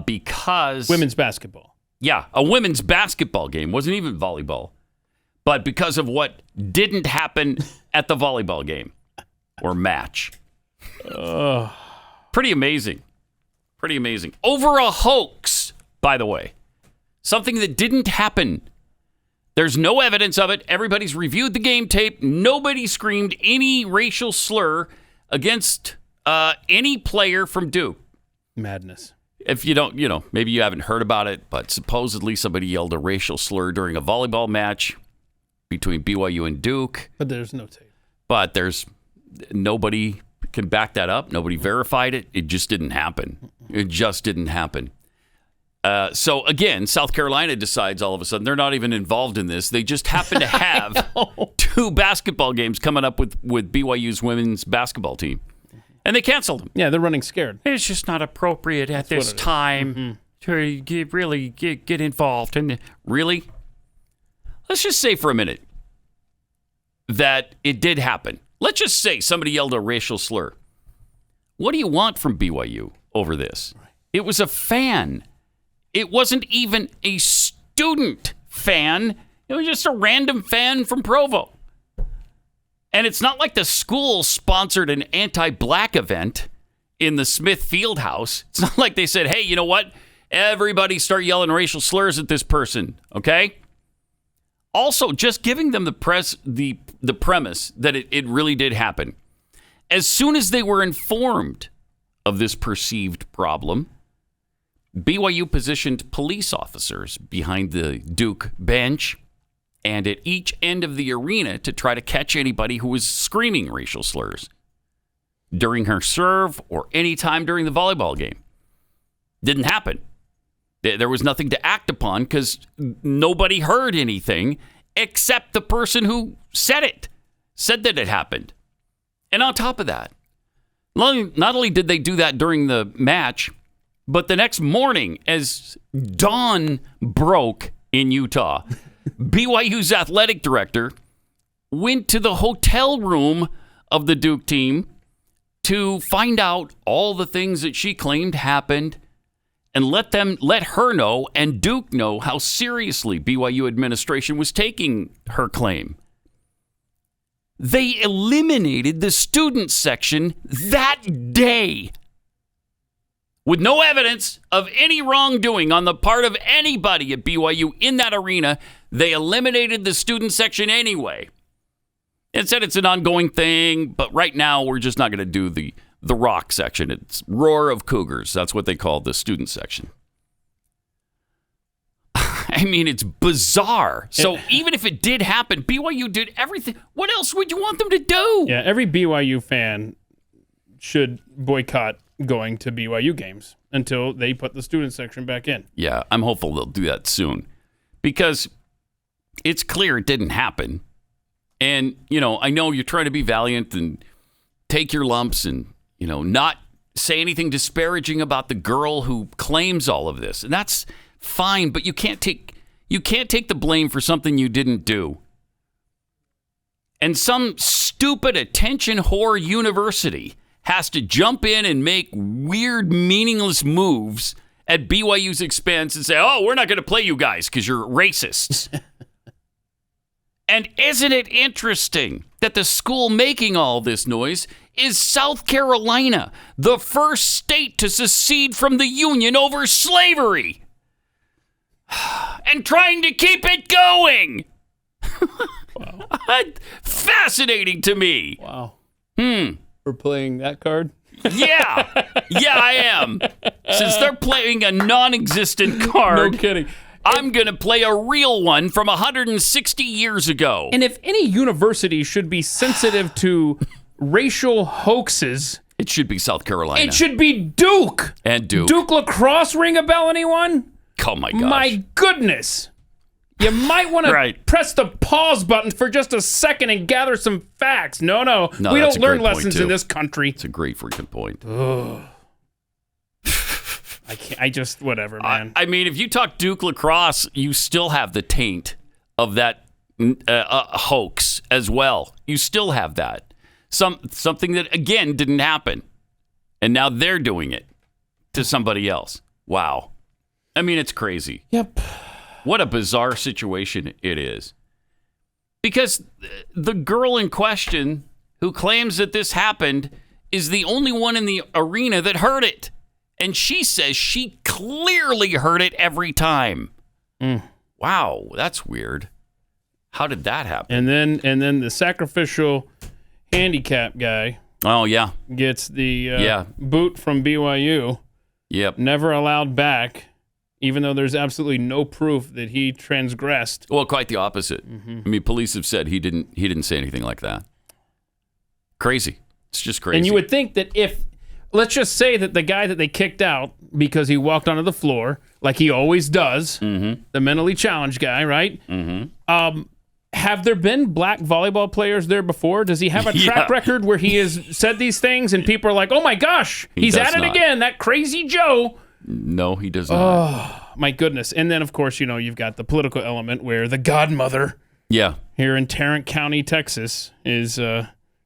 because Women's basketball. Yeah, a women's basketball game. Wasn't even volleyball. But because of what didn't happen at the volleyball game or match. Pretty amazing. Pretty amazing. Over a hoax, by the way. Something that didn't happen. There's no evidence of it. Everybody's reviewed the game tape. Nobody screamed any racial slur against any player from Duke. Madness. If you don't, maybe you haven't heard about it, but supposedly somebody yelled a racial slur during a volleyball match between BYU and Duke. But there's no tape. But nobody can back that up. Nobody verified it. It just didn't happen. It just didn't happen. So again, South Carolina decides all of a sudden they're not even involved in this. They just happen to have two basketball games coming up with BYU's women's basketball team. And they canceled them. Yeah, they're running scared. It's just not appropriate at this time to really get involved. And really, let's just say for a minute that it did happen. Let's just say somebody yelled a racial slur. What do you want from BYU over this? It was a fan. It wasn't even a student fan. It was just a random fan from Provo. And it's not like the school sponsored an anti-black event in the Smith Fieldhouse. It's not like they said, hey, you know what? Everybody start yelling racial slurs at this person, okay? Also, just giving them the premise that it really did happen. As soon as they were informed of this perceived problem, BYU positioned police officers behind the Duke bench and at each end of the arena to try to catch anybody who was screaming racial slurs during her serve or any time during the volleyball game. Didn't happen. There was nothing to act upon because nobody heard anything except the person who said that it happened. And on top of that, not only did they do that during the match, But the next morning, as dawn broke in Utah, BYU's athletic director went to the hotel room of the Duke team to find out all the things that she claimed happened and let her know and Duke know how seriously BYU administration was taking her claim. They eliminated the student section that day with no evidence of any wrongdoing on the part of anybody at BYU in that arena. They eliminated the student section anyway. It said it's an ongoing thing, but right now we're just not going to do the rock section. It's Roar of Cougars. That's what they call the student section. I mean, it's bizarre. So even if it did happen, BYU did everything. What else would you want them to do? Yeah, every BYU fan should boycott going to BYU games until they put the student section back in. Yeah, I'm hopeful they'll do that soon because it's clear it didn't happen. And, I know you're trying to be valiant and take your lumps and, not say anything disparaging about the girl who claims all of this. And that's fine, but you can't take the blame for something you didn't do. And some stupid attention whore university has to jump in and make weird, meaningless moves at BYU's expense and say, oh, we're not going to play you guys because you're racists. And isn't it interesting that the school making all this noise is South Carolina, the first state to secede from the Union over slavery and trying to keep it going? Wow. Fascinating to me. Wow. We're playing that card? Yeah, I am. Since they're playing a non-existent card. No kidding. I'm going to play a real one from 160 years ago. And if any university should be sensitive to racial hoaxes, it should be South Carolina. It should be Duke. And Duke. Duke lacrosse, ring a bell, anyone? Oh, my gosh. My goodness. You might want to press the pause button for just a second and gather some facts. No, we don't learn lessons in this country. It's a great freaking point. Ugh. I just, whatever, man. I mean, if you talk Duke lacrosse, you still have the taint of that hoax as well. You still have that. Something that, again, didn't happen. And now they're doing it to somebody else. Wow. I mean, it's crazy. Yep. What a bizarre situation it is. Because the girl in question who claims that this happened is the only one in the arena that heard it. And she says she clearly heard it every time. Wow, that's weird. How did that happen? And then the sacrificial handicap guy. Oh, yeah. Gets the boot from BYU. Yep. Never allowed back, even though there's absolutely no proof that he transgressed. Well, quite the opposite. I mean, police have said he didn't say anything like that. Crazy. It's just crazy. And you would think that if, let's just say that the guy that they kicked out because he walked onto the floor, like he always does, the mentally challenged guy, right? Have there been black volleyball players there before? Does he have a track record where he has said these things and people are like, oh my gosh, he's at it again, that crazy Joe? No, he does not. Oh, my goodness. And then, of course, you've got the political element where the godmother here in Tarrant County, Texas, is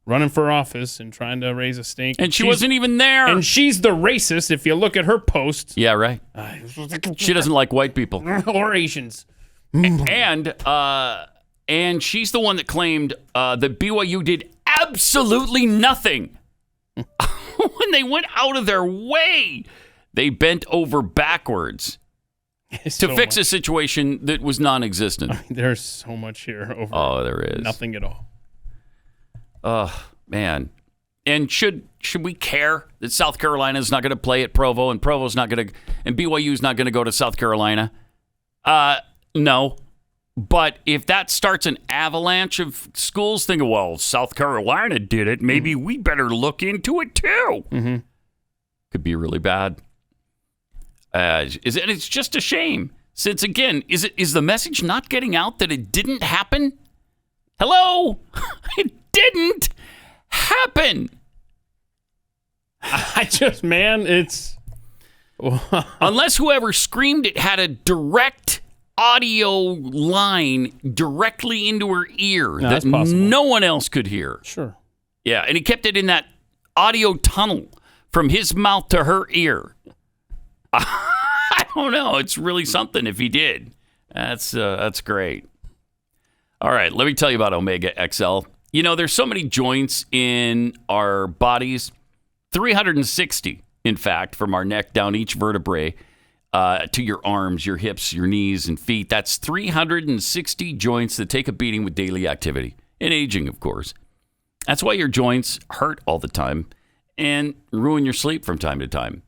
running for office and trying to raise a stink. And she wasn't even there. And she's the racist if you look at her posts. Yeah, right. She doesn't like white people. Or Asians. And she's the one that claimed that BYU did absolutely nothing when they went out of their way. They bent over backwards to fix a situation that was non-existent. I mean, there's so much here over. Oh, there is nothing at all. Oh, man. And should we care that South Carolina is not going to play at Provo and Provo's not going to, and BYU is not going to go to South Carolina? No. But if that starts an avalanche of schools thinking, well, South Carolina did it, maybe we better look into it too. Could be really bad. It's just a shame. Since again, is the message not getting out that it didn't happen? Hello? It didn't happen. I just, man, it's Unless whoever screamed it had a direct audio line directly into her ear that no one else could hear. Sure. Yeah, and he kept it in that audio tunnel from his mouth to her ear. I don't know. It's really something if he did. That's great. All right, let me tell you about Omega XL. You know, there's so many joints in our bodies, 360, in fact, from our neck down each vertebrae to your arms, your hips, your knees, and feet. That's 360 joints that take a beating with daily activity and aging, of course. That's why your joints hurt all the time and ruin your sleep from time to time.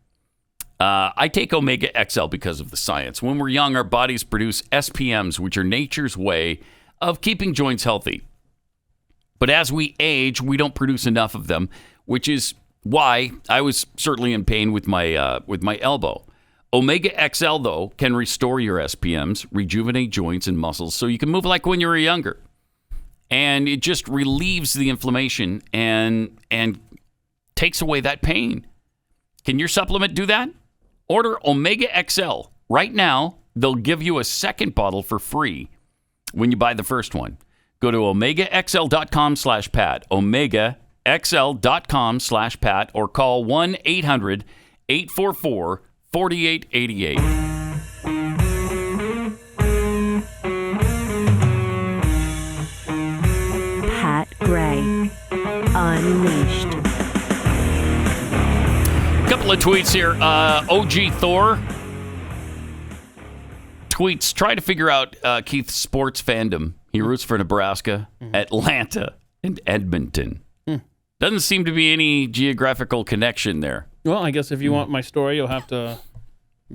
I take Omega XL because of the science. When we're young, our bodies produce SPMs, which are nature's way of keeping joints healthy. But as we age, we don't produce enough of them, which is why I was certainly in pain with my elbow. Omega XL, though, can restore your SPMs, rejuvenate joints and muscles so you can move like when you were younger. And it just relieves the inflammation and takes away that pain. Can your supplement do that? Order Omega XL right now. They'll give you a second bottle for free when you buy the first one. Go to OmegaXL.com/Pat, OmegaXL.com/Pat, or call 1-800-844-4888. Pat Gray Unleashed. Couple of tweets here. OG Thor tweets, try to figure out Keith's sports fandom. He roots for Nebraska, Atlanta, and Edmonton. Doesn't seem to be any geographical connection there. Well, I guess if you want my story, you'll have to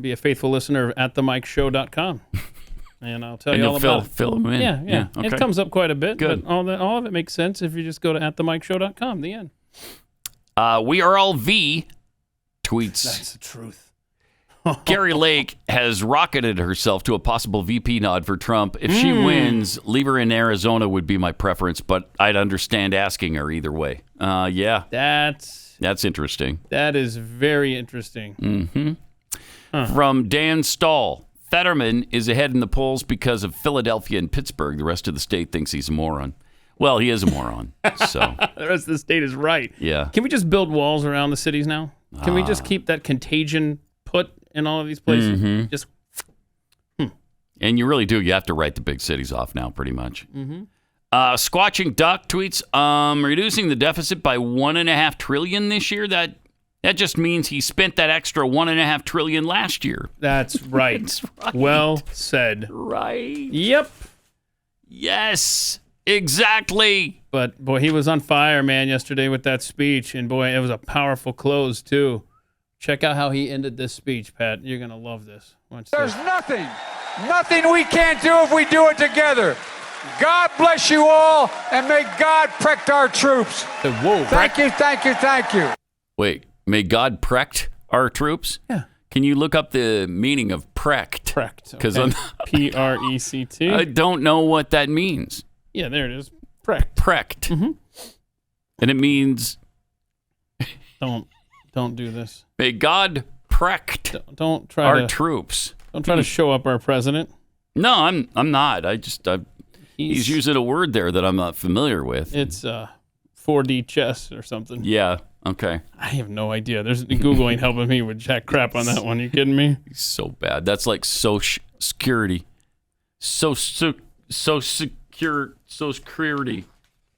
be a faithful listener at themikeshow.com. And I'll tell you all about it. Fill them in. Yeah. Okay. It comes up quite a bit. Good. But all of it makes sense if you just go to atthemikeshow.com. The end. We are all V tweets. That's the truth. Kari Lake has rocketed herself to a possible VP nod for Trump. If she wins, leave her in Arizona would be my preference, but I'd understand asking her either way. Yeah. That's interesting. That is very interesting. Mm-hmm. From Dan Stahl, Fetterman is ahead in the polls because of Philadelphia and Pittsburgh. The rest of the state thinks he's a moron. Well, he is a moron. So the rest of the state is right. Yeah. Can we just build walls around the cities now? Can we just keep that contagion put in all of these places? Mm-hmm. Just. And you really do. You have to write the big cities off now, pretty much. Squatching Duck tweets, reducing the deficit by $1.5 trillion this year. That just means he spent that extra $1.5 trillion last year. That's right. That's right. Well said. Right. Yep. Yes. Exactly. But boy, he was on fire, man, yesterday with that speech, and boy, it was a powerful close too. Check out how he ended this speech, Pat. You're gonna love this. There's nothing we can't do if we do it together. God bless you all, and may God protect our troops. Whoa. Thank you. Wait, may God protect our troops? Yeah. Can you look up the meaning of prect? Prect. Because okay. P-R-E-C-T. I don't know what that means. Yeah, there it is. Prect. Prect. Mm-hmm. And it means... Don't do this. May God protect don't try our to, troops. Don't try to show up our president. No, I'm not. He's using a word there that I'm not familiar with. It's 4D chess or something. Yeah. Okay. I have no idea. Google ain't helping me with jack crap on that one. You kidding me? He's so bad. That's like social security. Security.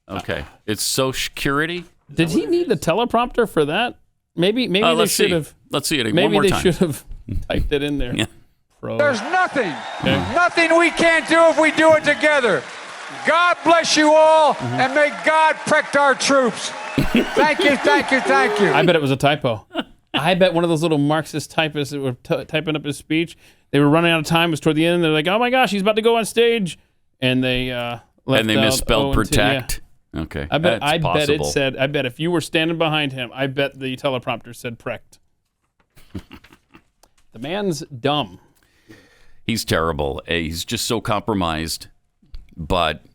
Okay. It's social security. Did he need the teleprompter for that? Maybe they should have. Let's see it one maybe more they time. should have typed it in there. Yeah. There's nothing we can't do if we do it together. God bless you all, and may God protect our troops. Thank you. I bet it was a typo. I bet one of those little Marxist typists that were typing up his speech, they were running out of time. It was toward the end. They're like, oh my gosh, he's about to go on stage. And they misspelled protect. Yeah. Okay. I bet it said, I bet if you were standing behind him, I bet the teleprompter said prect. The man's dumb. He's terrible. He's just so compromised. But,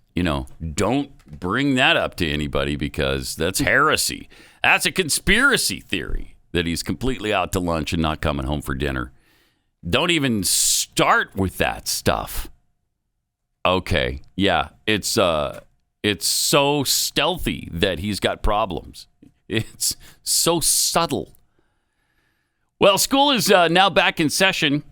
don't bring that up to anybody because that's heresy. That's a conspiracy theory. that he's completely out to lunch and not coming home for dinner. Don't even start with that stuff. Okay, yeah, it's so stealthy that he's got problems. It's so subtle. Well, school is now back in session,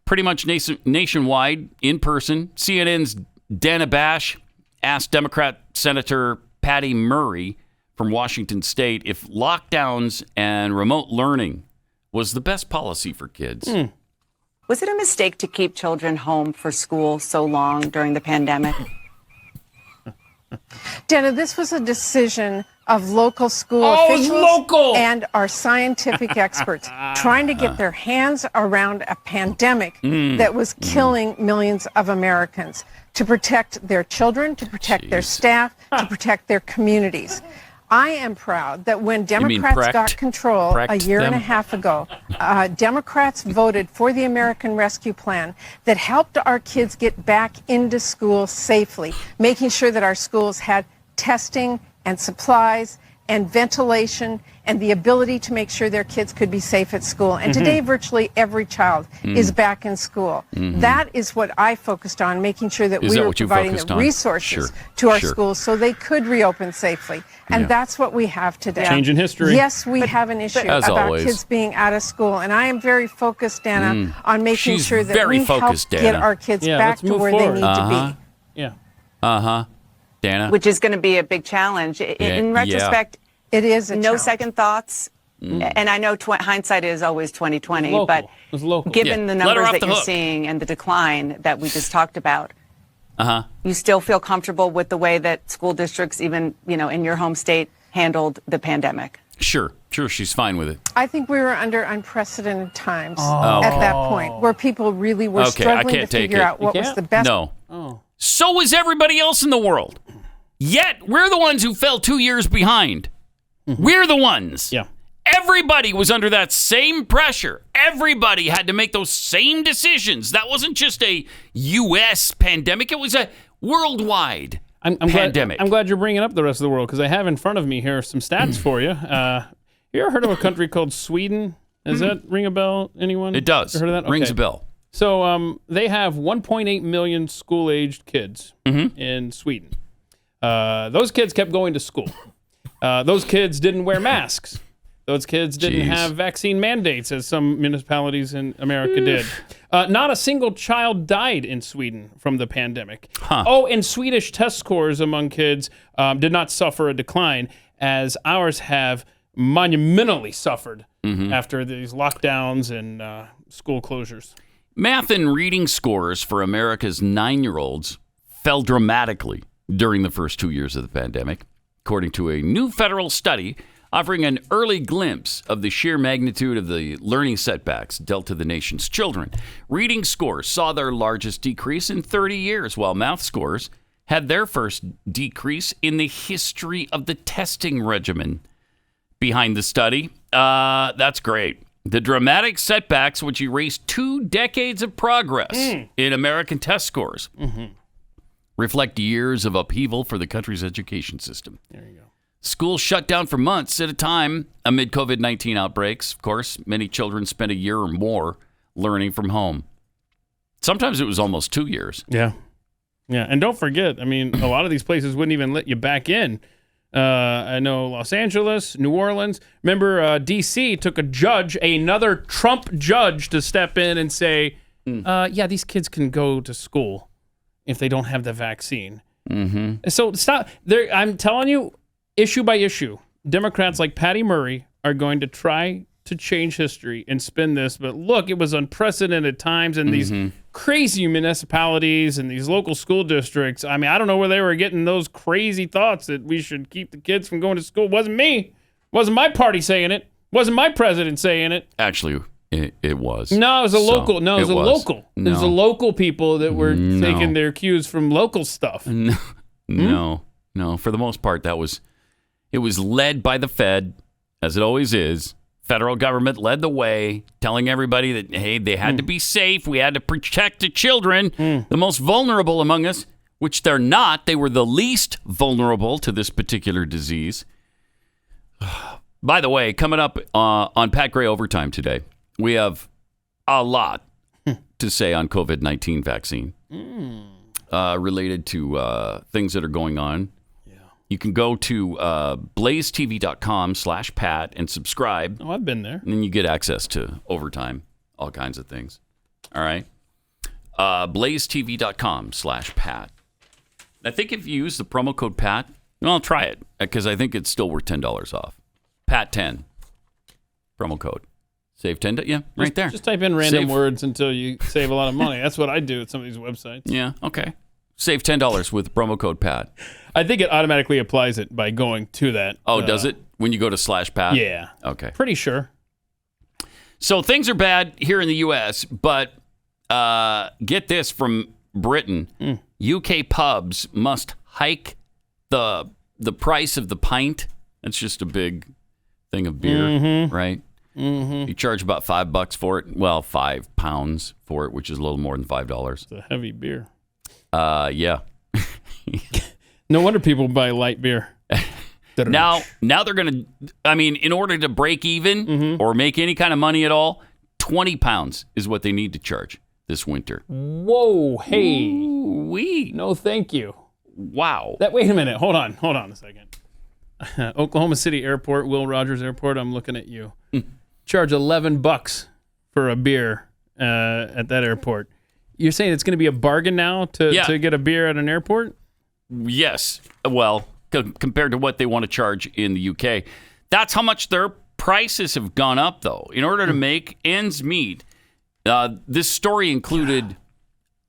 pretty much nationwide, in person. CNN's Dana Bash asked Democrat Senator Patty Murray from Washington State if lockdowns and remote learning was the best policy for kids. Was it a mistake to keep children home for school so long during the pandemic? Dana, this was a decision of local school officials and our scientific experts trying to get their hands around a pandemic that was killing millions of Americans, to protect their children, to protect their staff, to protect their communities. I am proud that when Democrats got control a year and a half ago, Democrats voted for the American Rescue Plan that helped our kids get back into school safely, making sure that our schools had testing and supplies and ventilation and the ability to make sure their kids could be safe at school. And today, virtually every child is back in school. That is what I focused on, making sure that we were providing the resources to our schools so they could reopen safely. And that's what we have today. Changing history. Yes, we have an issue about kids being out of school. And I am very focused, Dana, on making sure that we help get our kids back to where they need to be. Yeah. Dana? Which is going to be a big challenge. In retrospect, it is a challenge. second thoughts. And I know hindsight is always 20/20, but given the numbers that you're seeing and the decline that we just talked about, you still feel comfortable with the way that school districts, even in your home state, handled the pandemic? Sure, she's fine with it. I think we were under unprecedented times at that point, where people really were struggling to figure out what was the best. So was everybody else in the world. Yet, we're the ones who fell 2 years behind. We're the ones. Yeah. Everybody was under that same pressure. Everybody had to make those same decisions. That wasn't just a U.S. pandemic. It was a worldwide pandemic. I'm glad you're bringing up the rest of the world, because I have in front of me here some stats for you. You ever heard of a country called Sweden? Does that ring a bell, anyone? It does. Heard of that? Rings a bell. So they have 1.8 million school-aged kids in Sweden. Those kids kept going to school. Those kids didn't wear masks. Those kids didn't have vaccine mandates, as some municipalities in America did. Not a single child died in Sweden from the pandemic. And Swedish test scores among kids did not suffer a decline, as ours have monumentally suffered after these lockdowns and school closures. Math and reading scores for America's 9-year-olds fell dramatically during the first 2 years of the pandemic, according to a new federal study offering an early glimpse of the sheer magnitude of the learning setbacks dealt to the nation's children. Reading scores saw their largest decrease in 30 years, while math scores had their first decrease in the history of the testing regimen. Behind the study, that's great. The dramatic setbacks, which erased 2 decades of progress in American test scores, reflect years of upheaval for the country's education system. There you go. Schools shut down for months at a time amid COVID-19 outbreaks. Of course, many children spent a year or more learning from home. Sometimes it was almost 2 years. Yeah. And don't forget, a lot of these places wouldn't even let you back in. I know Los Angeles, New Orleans. Remember, D.C. took another Trump judge, to step in and say, these kids can go to school if they don't have the vaccine. So stop. I'm telling you, issue by issue, Democrats like Patty Murray are going to try to change history and spin this. But look, it was unprecedented times in these crazy municipalities and these local school districts. I don't know where they were getting those crazy thoughts that we should keep the kids from going to school. It wasn't me. It wasn't my party saying it. It wasn't my president saying it. Actually, it was. No, it was a local. No, it was a local. It was the local people that were taking their cues from local stuff. No. For the most part, it was led by the Fed, as it always is. Federal government led the way, telling everybody that, hey, they had to be safe. We had to protect the children, the most vulnerable among us, which they're not. They were the least vulnerable to this particular disease. By the way, coming up on Pat Gray Overtime today, we have a lot to say on COVID-19 vaccine related to things that are going on. Yeah. You can go to blazetv.com/Pat and subscribe. Oh, I've been there. And then you get access to Overtime, all kinds of things. All right. blazetv.com/Pat. I think if you use the promo code Pat, well, try it because I think it's still worth $10 off. Pat10 promo code. Save 10. Yeah, right there. Just type in random words until you save a lot of money. That's what I do at some of these websites. Yeah, okay. Save $10 with promo code Pat. I think it automatically applies it by going to that. Oh, does it? When you go to /Pat? Yeah. Okay. Pretty sure. So things are bad here in the U.S., but get this from Britain. UK pubs must hike the price of the pint. That's just a big thing of beer, right? Mm-hmm. You charge about $5 for it. Well, £5 for it, which is a little more than $5. It's a heavy beer. Yeah. No wonder people buy light beer. Now they're going to, in order to break even or make any kind of money at all, £20 is what they need to charge this winter. Whoa, hey. Ooh-wee. No, thank you. Wow. Wait a minute. Hold on a second. Oklahoma City Airport, Will Rogers Airport, I'm looking at you. Charge $11 for a beer at that airport. You're saying it's going to be a bargain now to get a beer at an airport? Yes. Well, compared to what they want to charge in the UK. That's how much their prices have gone up, though. In order to make ends meet, this story included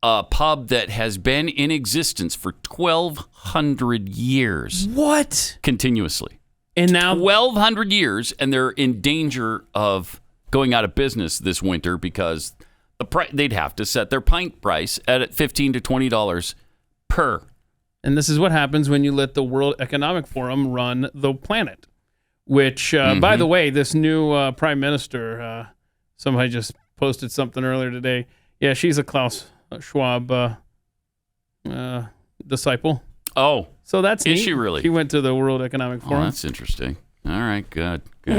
a pub that has been in existence for 1,200 years. What? Continuously. And now 1,200 years, and they're in danger of going out of business this winter because they'd have to set their pint price at $15 to $20 per. And this is what happens when you let the World Economic Forum run the planet. Which, by the way, this new prime minister, somebody just posted something earlier today. Yeah, she's a Klaus Schwab disciple. Oh. So that's neat. Is she really? She went to the World Economic Forum. Oh, that's interesting. All right, good. All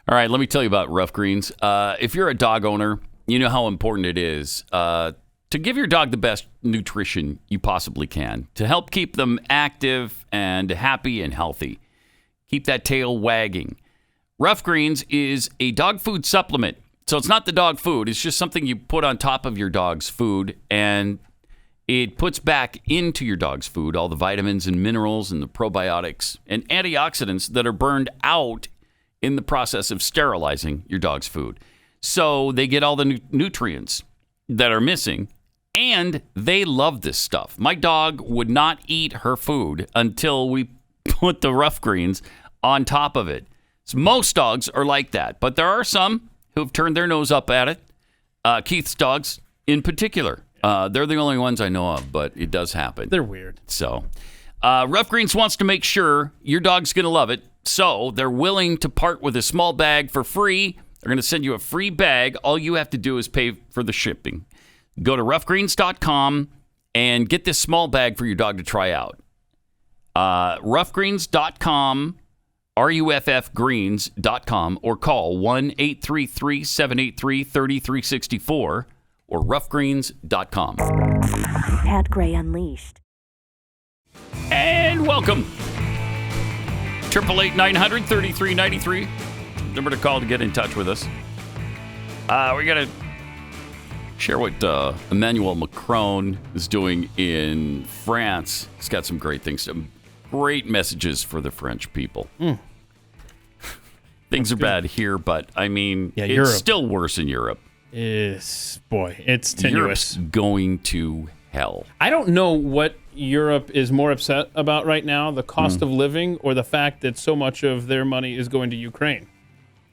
right, let me tell you about Rough Greens. If you're a dog owner, you know how important it is to give your dog the best nutrition you possibly can to help keep them active and happy and healthy. Keep that tail wagging. Rough Greens is a dog food supplement. So it's not the dog food. It's just something you put on top of your dog's food, and it puts back into your dog's food all the vitamins and minerals and the probiotics and antioxidants that are burned out in the process of sterilizing your dog's food. So they get all the nutrients that are missing, and they love this stuff. My dog would not eat her food until we put the Rough Greens on top of it. So most dogs are like that, but there are some who've turned their nose up at it. Keith's dogs in particular. They're the only ones I know of, but it does happen. They're weird. So Rough Greens wants to make sure your dog's going to love it, so they're willing to part with a small bag for free. They're going to send you a free bag. All you have to do is pay for the shipping. Go to roughgreens.com and get this small bag for your dog to try out. Roughgreens.com, RUFFgreens.com, or call 1-833-783-3364 or roughgreens.com. Pat Gray Unleashed. And welcome. 888-900-3393. Number to call to get in touch with us. We're going to share what Emmanuel Macron is doing in France. He's got some great things, some great messages for the French people. Things are bad here, but it's Europe. still worse in Europe. It's tenuous. Europe's going to hell. I don't know what Europe is more upset about right now, the cost of living or the fact that so much of their money is going to Ukraine.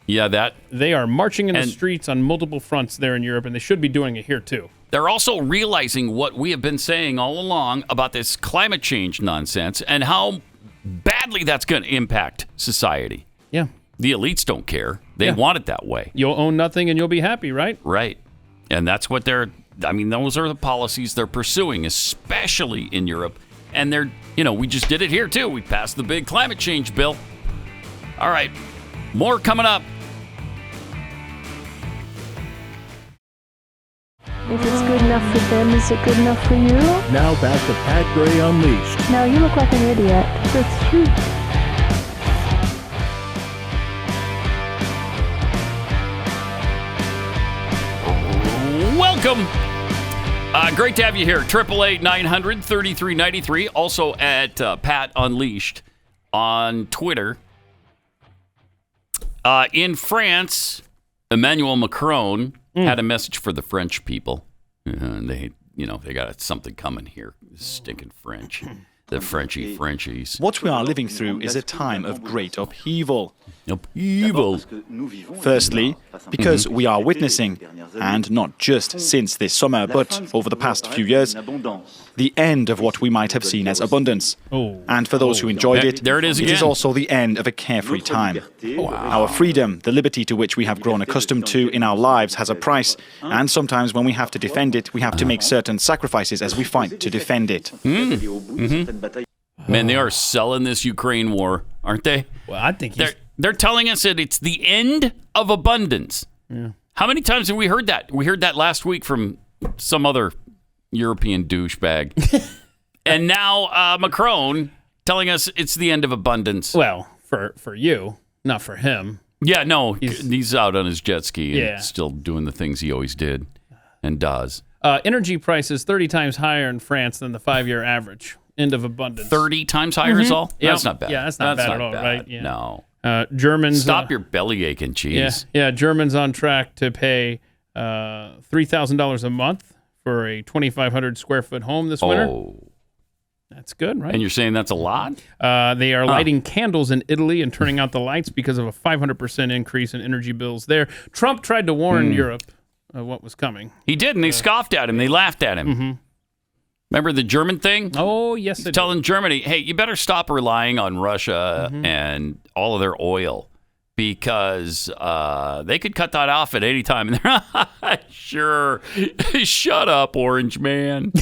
Yeah, that. They are marching in the streets on multiple fronts there in Europe, and they should be doing it here too. They're also realizing what we have been saying all along about this climate change nonsense and how badly that's going to impact society. Yeah. The elites don't care. They want it that way. You'll own nothing and you'll be happy, right? Right. And that's what those are the policies they're pursuing, especially in Europe. And we just did it here too. We passed the big climate change bill. All right. More coming up. If it's good enough for them, is it good enough for you? Now back to Pat Gray Unleashed. No, you look like an idiot. That's true. Welcome. Great to have you here. 888-900-3393. Also at Pat Unleashed on Twitter. In France, Emmanuel Macron had a message for the French people. They got something coming here. Stinking French. The Frenchies. What we are living through is a time of great upheaval. Upheaval. Firstly, because we are witnessing, and not just since this summer, but over the past few years, the end of what we might have seen as abundance. And for those who enjoyed it, there it is again. It is also the end of a carefree time. Our freedom, the liberty to which we have grown accustomed to in our lives, has a price, and sometimes when we have to defend it, we have to make certain sacrifices as we fight to defend it. Man, they are selling this Ukraine war, aren't they? Well, I think they're telling us that it's the end of abundance. Yeah. How many times have we heard that? We heard that last week from some other European douchebag. And now Macron telling us it's the end of abundance. Well, for you, not for him. Yeah, no, he's out on his jet ski and still doing the things he always did and does. Energy prices 30 times higher in France than the 5-year average. End of abundance. 30 times higher is all? Yeah. That's not bad. Yeah, that's not bad at all, right? Yeah. No. Germans. Stop your belly aching, cheese. Yeah, Germans on track to pay $3,000 a month for a 2,500 square foot home this winter. Oh. That's good, right? And you're saying that's a lot? They are lighting candles in Italy and turning out the lights because of a 500% increase in energy bills there. Trump tried to warn Europe of what was coming. He did, and they scoffed at him. They laughed at him. Mm-hmm. Remember the German thing? Oh, yes, He's telling Germany, hey, you better stop relying on Russia and all of their oil because they could cut that off at any time. And they're sure. Shut up, Orange Man.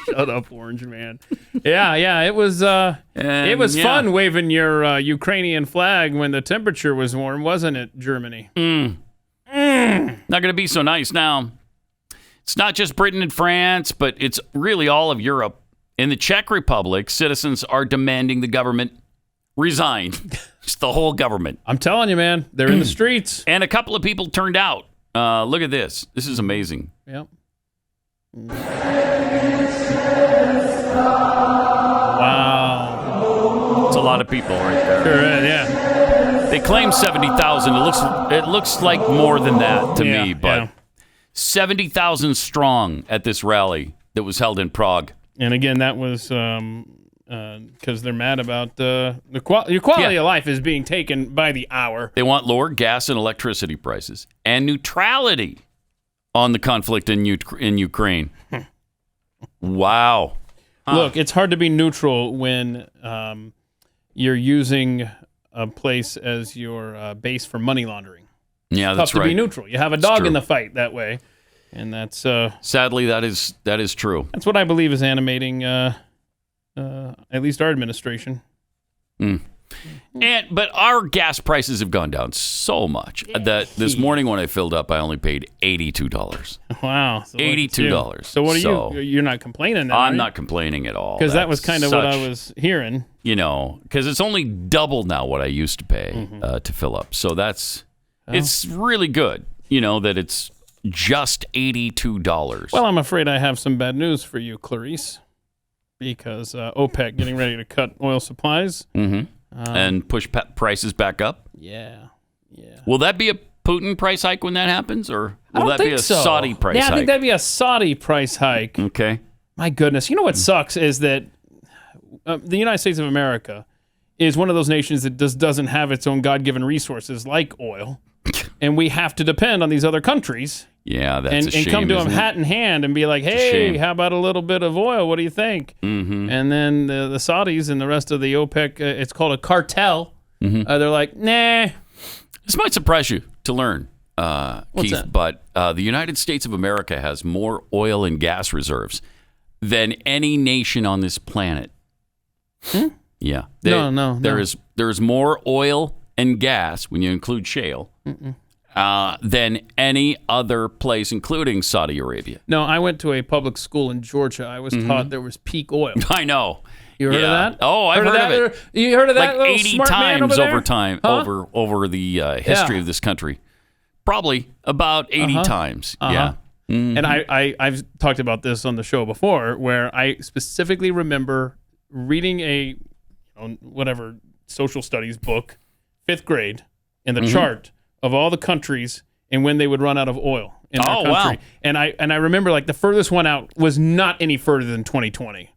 Shut up, Orange Man. Yeah, it was fun waving your Ukrainian flag when the temperature was warm, wasn't it, Germany? Not going to be so nice now. It's not just Britain and France, but it's really all of Europe. In the Czech Republic, citizens are demanding the government resign. It's the whole government. I'm telling you, man, they're in the streets. And a couple of people turned out. Look at this. This is amazing. Yep. Wow. It's a lot of people right there. Sure is, yeah. They claim 70,000. It looks like more than that to me, but 70,000 strong at this rally that was held in Prague. And again, that was because they're mad about your quality of life is being taken by the hour. They want lower gas and electricity prices and neutrality on the conflict in Ukraine. Wow. Look, it's hard to be neutral when you're using a place as your base for money laundering. Yeah, It's that's tough right. to be neutral. You have a dog in the fight that way, and that's sadly that is true. That's what I believe is animating at least our administration. But our gas prices have gone down so much that this morning when I filled up, I only paid $82. Wow, so $82. So what are you? You're not complaining? Now, I'm not complaining at all because that was kind of what I was hearing. Because it's only double now what I used to pay to fill up. So that's. It's really good, that it's just $82. Well, I'm afraid I have some bad news for you, Clarice, because OPEC getting ready to cut oil supplies. And push prices back up? Yeah. Will that be a Putin price hike when that happens, or will that be a so. Saudi price hike? Yeah, I think that'd be a Saudi price hike. Okay. My goodness. You know what sucks is that the United States of America is one of those nations that doesn't have its own God-given resources like oil. And we have to depend on these other countries. Yeah, that's a shame. And come to them hat in hand and be like, hey, how about a little bit of oil? What do you think? Mm-hmm. And then the Saudis and the rest of the OPEC, it's called a cartel. They're like, nah. This might surprise you to learn, Keith, that? but the United States of America has more oil and gas reserves than any nation on this planet. Yeah. No. There is there's more oil and gas, when you include shale, than any other place, including Saudi Arabia. No, I went to a public school in Georgia. I was taught there was peak oil. I know. You heard of that? Oh, I've heard of it. You heard of that? Like little 80 smart man times over over there? time, Huh? over the history of this country. Probably about 80 times. Yeah. And I've talked about this on the show before, where I specifically remember reading a whatever social studies book, 5th grade, in the chart of all the countries and when they would run out of oil in their country. Wow. And I remember like the furthest one out was not any further than 2020.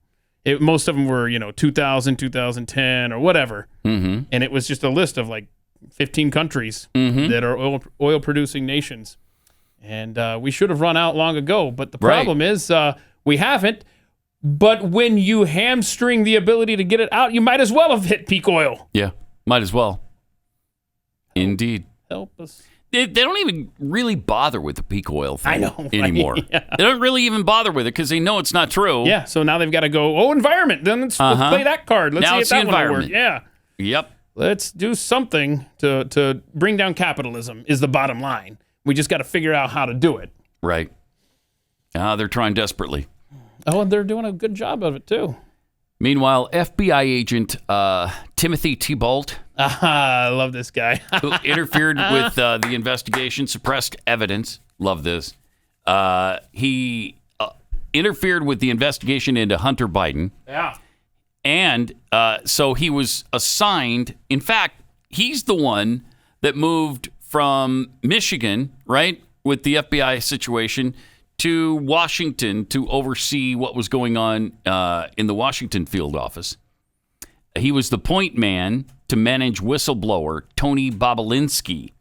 Most of them were 2000, 2010, or whatever. And it was just a list of like 15 countries that are oil producing nations. And we should have run out long ago. But the problem is we haven't. But when you hamstring the ability to get it out, you might as well have hit peak oil. Yeah, might as well. Indeed. Help us. They don't even really bother with the peak oil thing I know, anymore. right? Yeah. They don't really even bother with it because they know it's not true. Yeah, so now they've got to go, environment. Then let's play that card. Let's Now see it's if the that one will work. environment. Yeah. Yep. Let's do something to bring down capitalism is the bottom line. We just got to figure out how to do it. Right. They're trying desperately. Oh, and they're doing a good job of it, too. Meanwhile, FBI agent Timothy Thibault, I love this guy, who interfered with the investigation, suppressed evidence. Love this. He interfered with the investigation into Hunter Biden. Yeah. And so he was assigned. In fact, he's the one that moved from Michigan, right, with the FBI situation, to Washington to oversee what was going on in the Washington field office. He was the point man to manage whistleblower Tony Bobulinski,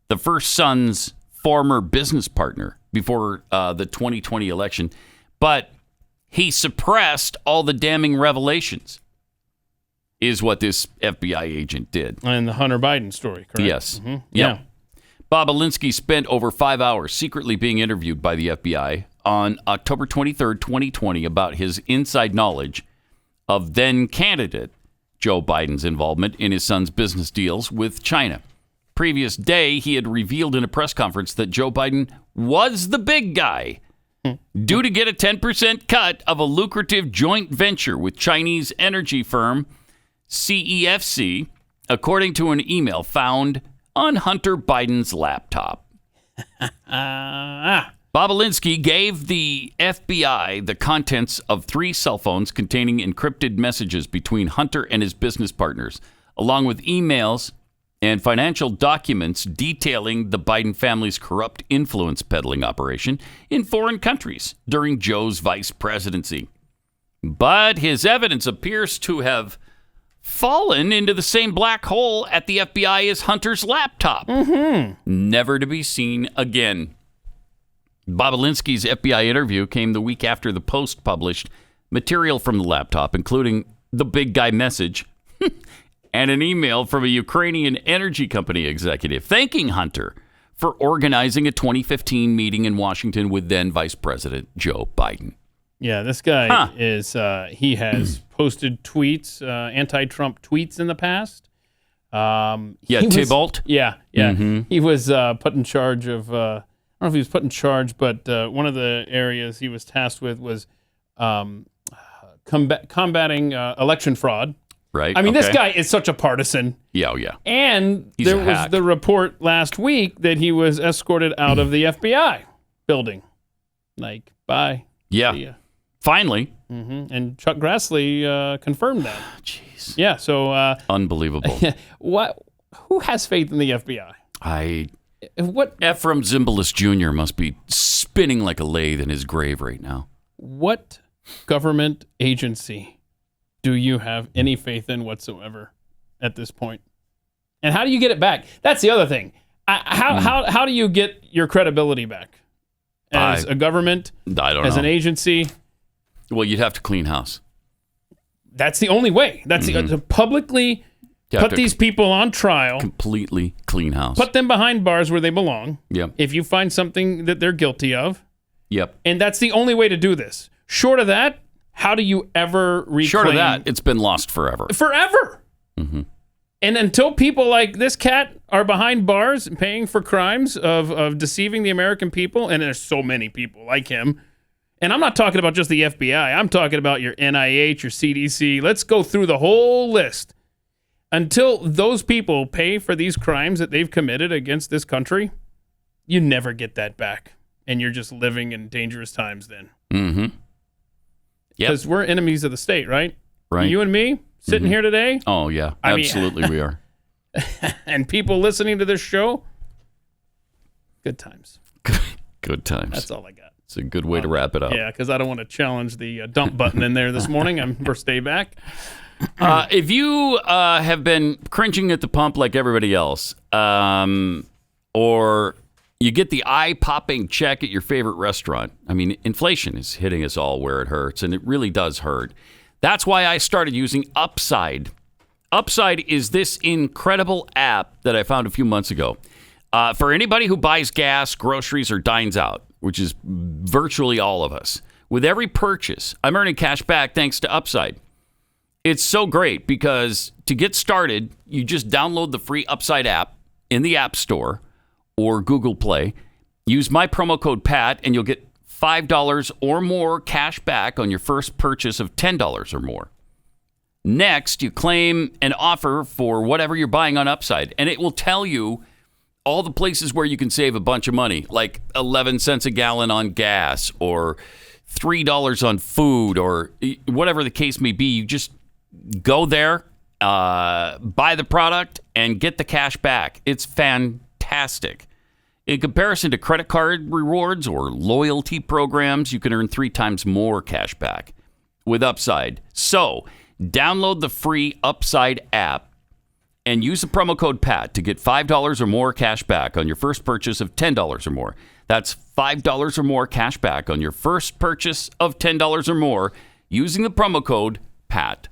the First Son's former business partner before the 2020 election. But he suppressed all the damning revelations, is what this FBI agent did. And the Hunter Biden story, correct? Yes. Yeah. Yep. Bobulinski spent over 5 hours secretly being interviewed by the FBI on October 23rd, 2020, about his inside knowledge of then-candidate Joe Biden's involvement in his son's business deals with China. Previous day, he had revealed in a press conference that Joe Biden was the big guy due to get a 10% cut of a lucrative joint venture with Chinese energy firm CEFC, according to an email found on Hunter Biden's laptop. Bobulinski gave the FBI the contents of 3 cell phones containing encrypted messages between Hunter and his business partners, along with emails and financial documents detailing the Biden family's corrupt influence peddling operation in foreign countries during Joe's vice presidency. But his evidence appears to have fallen into the same black hole at the FBI as Hunter's laptop, never to be seen again. Bobulinski's FBI interview came the week after the Post published material from the laptop, including the big guy message and an email from a Ukrainian energy company executive thanking Hunter for organizing a 2015 meeting in Washington with then Vice President Joe Biden. Yeah, this guy is, he has posted tweets, anti-Trump tweets in the past. Thibault? Yeah. He was put in charge of, I don't know if he was put in charge, but one of the areas he was tasked with was combating election fraud. Right. I mean, this guy is such a partisan. Yeah. And He's there a was hack. the report last week that he was escorted out of the FBI building. Like, bye. Yeah. See ya. Finally. And Chuck Grassley confirmed that. Jeez. Yeah, so... Unbelievable. Who has faith in the FBI? What Ephraim Zimbalist Jr. must be spinning like a lathe in his grave right now. What government agency do you have any faith in whatsoever at this point? And how do you get it back? That's the other thing. How do you get your credibility back? As a government? I don't know. As an agency? Well, you'd have to clean house. That's the only way. That's to publicly put these people on trial. Completely clean house. Put them behind bars where they belong. Yep. If you find something that they're guilty of. Yep. And that's the only way to do this. Short of that, how do you ever reclaim? Short of that, it's been lost forever. Forever. And until people like this cat are behind bars paying for crimes of deceiving the American people, and there's so many people like him, and I'm not talking about just the FBI, I'm talking about your NIH, your CDC. Let's go through the whole list. Until those people pay for these crimes that they've committed against this country, you never get that back. And you're just living in dangerous times then. Mm-hmm. Because we're enemies of the state, right? Right. You and me sitting here today. Oh, yeah. Absolutely we are. And people listening to this show, good times. Good times. That's all I got. It's a good way to wrap it up. Yeah, because I don't want to challenge the dump button in there this morning. I'm first day back. If you have been cringing at the pump like everybody else, or you get the eye-popping check at your favorite restaurant, I mean, inflation is hitting us all where it hurts, and it really does hurt. That's why I started using Upside. Upside is this incredible app that I found a few months ago. For anybody who buys gas, groceries, or dines out, which is virtually all of us, with every purchase, I'm earning cash back thanks to Upside. It's so great because to get started, you just download the free Upside app in the App Store or Google Play. Use my promo code PAT and you'll get $5 or more cash back on your first purchase of $10 or more. Next, you claim an offer for whatever you're buying on Upside, and it will tell you all the places where you can save a bunch of money, like 11 cents a gallon on gas or $3 on food or whatever the case may be. You just go there, buy the product, and get the cash back. It's fantastic. In comparison to credit card rewards or loyalty programs, you can earn 3 times more cash back with Upside. So, download the free Upside app and use the promo code PAT to get $5 or more cash back on your first purchase of $10 or more. That's $5 or more cash back on your first purchase of $10 or more using the promo code PAT.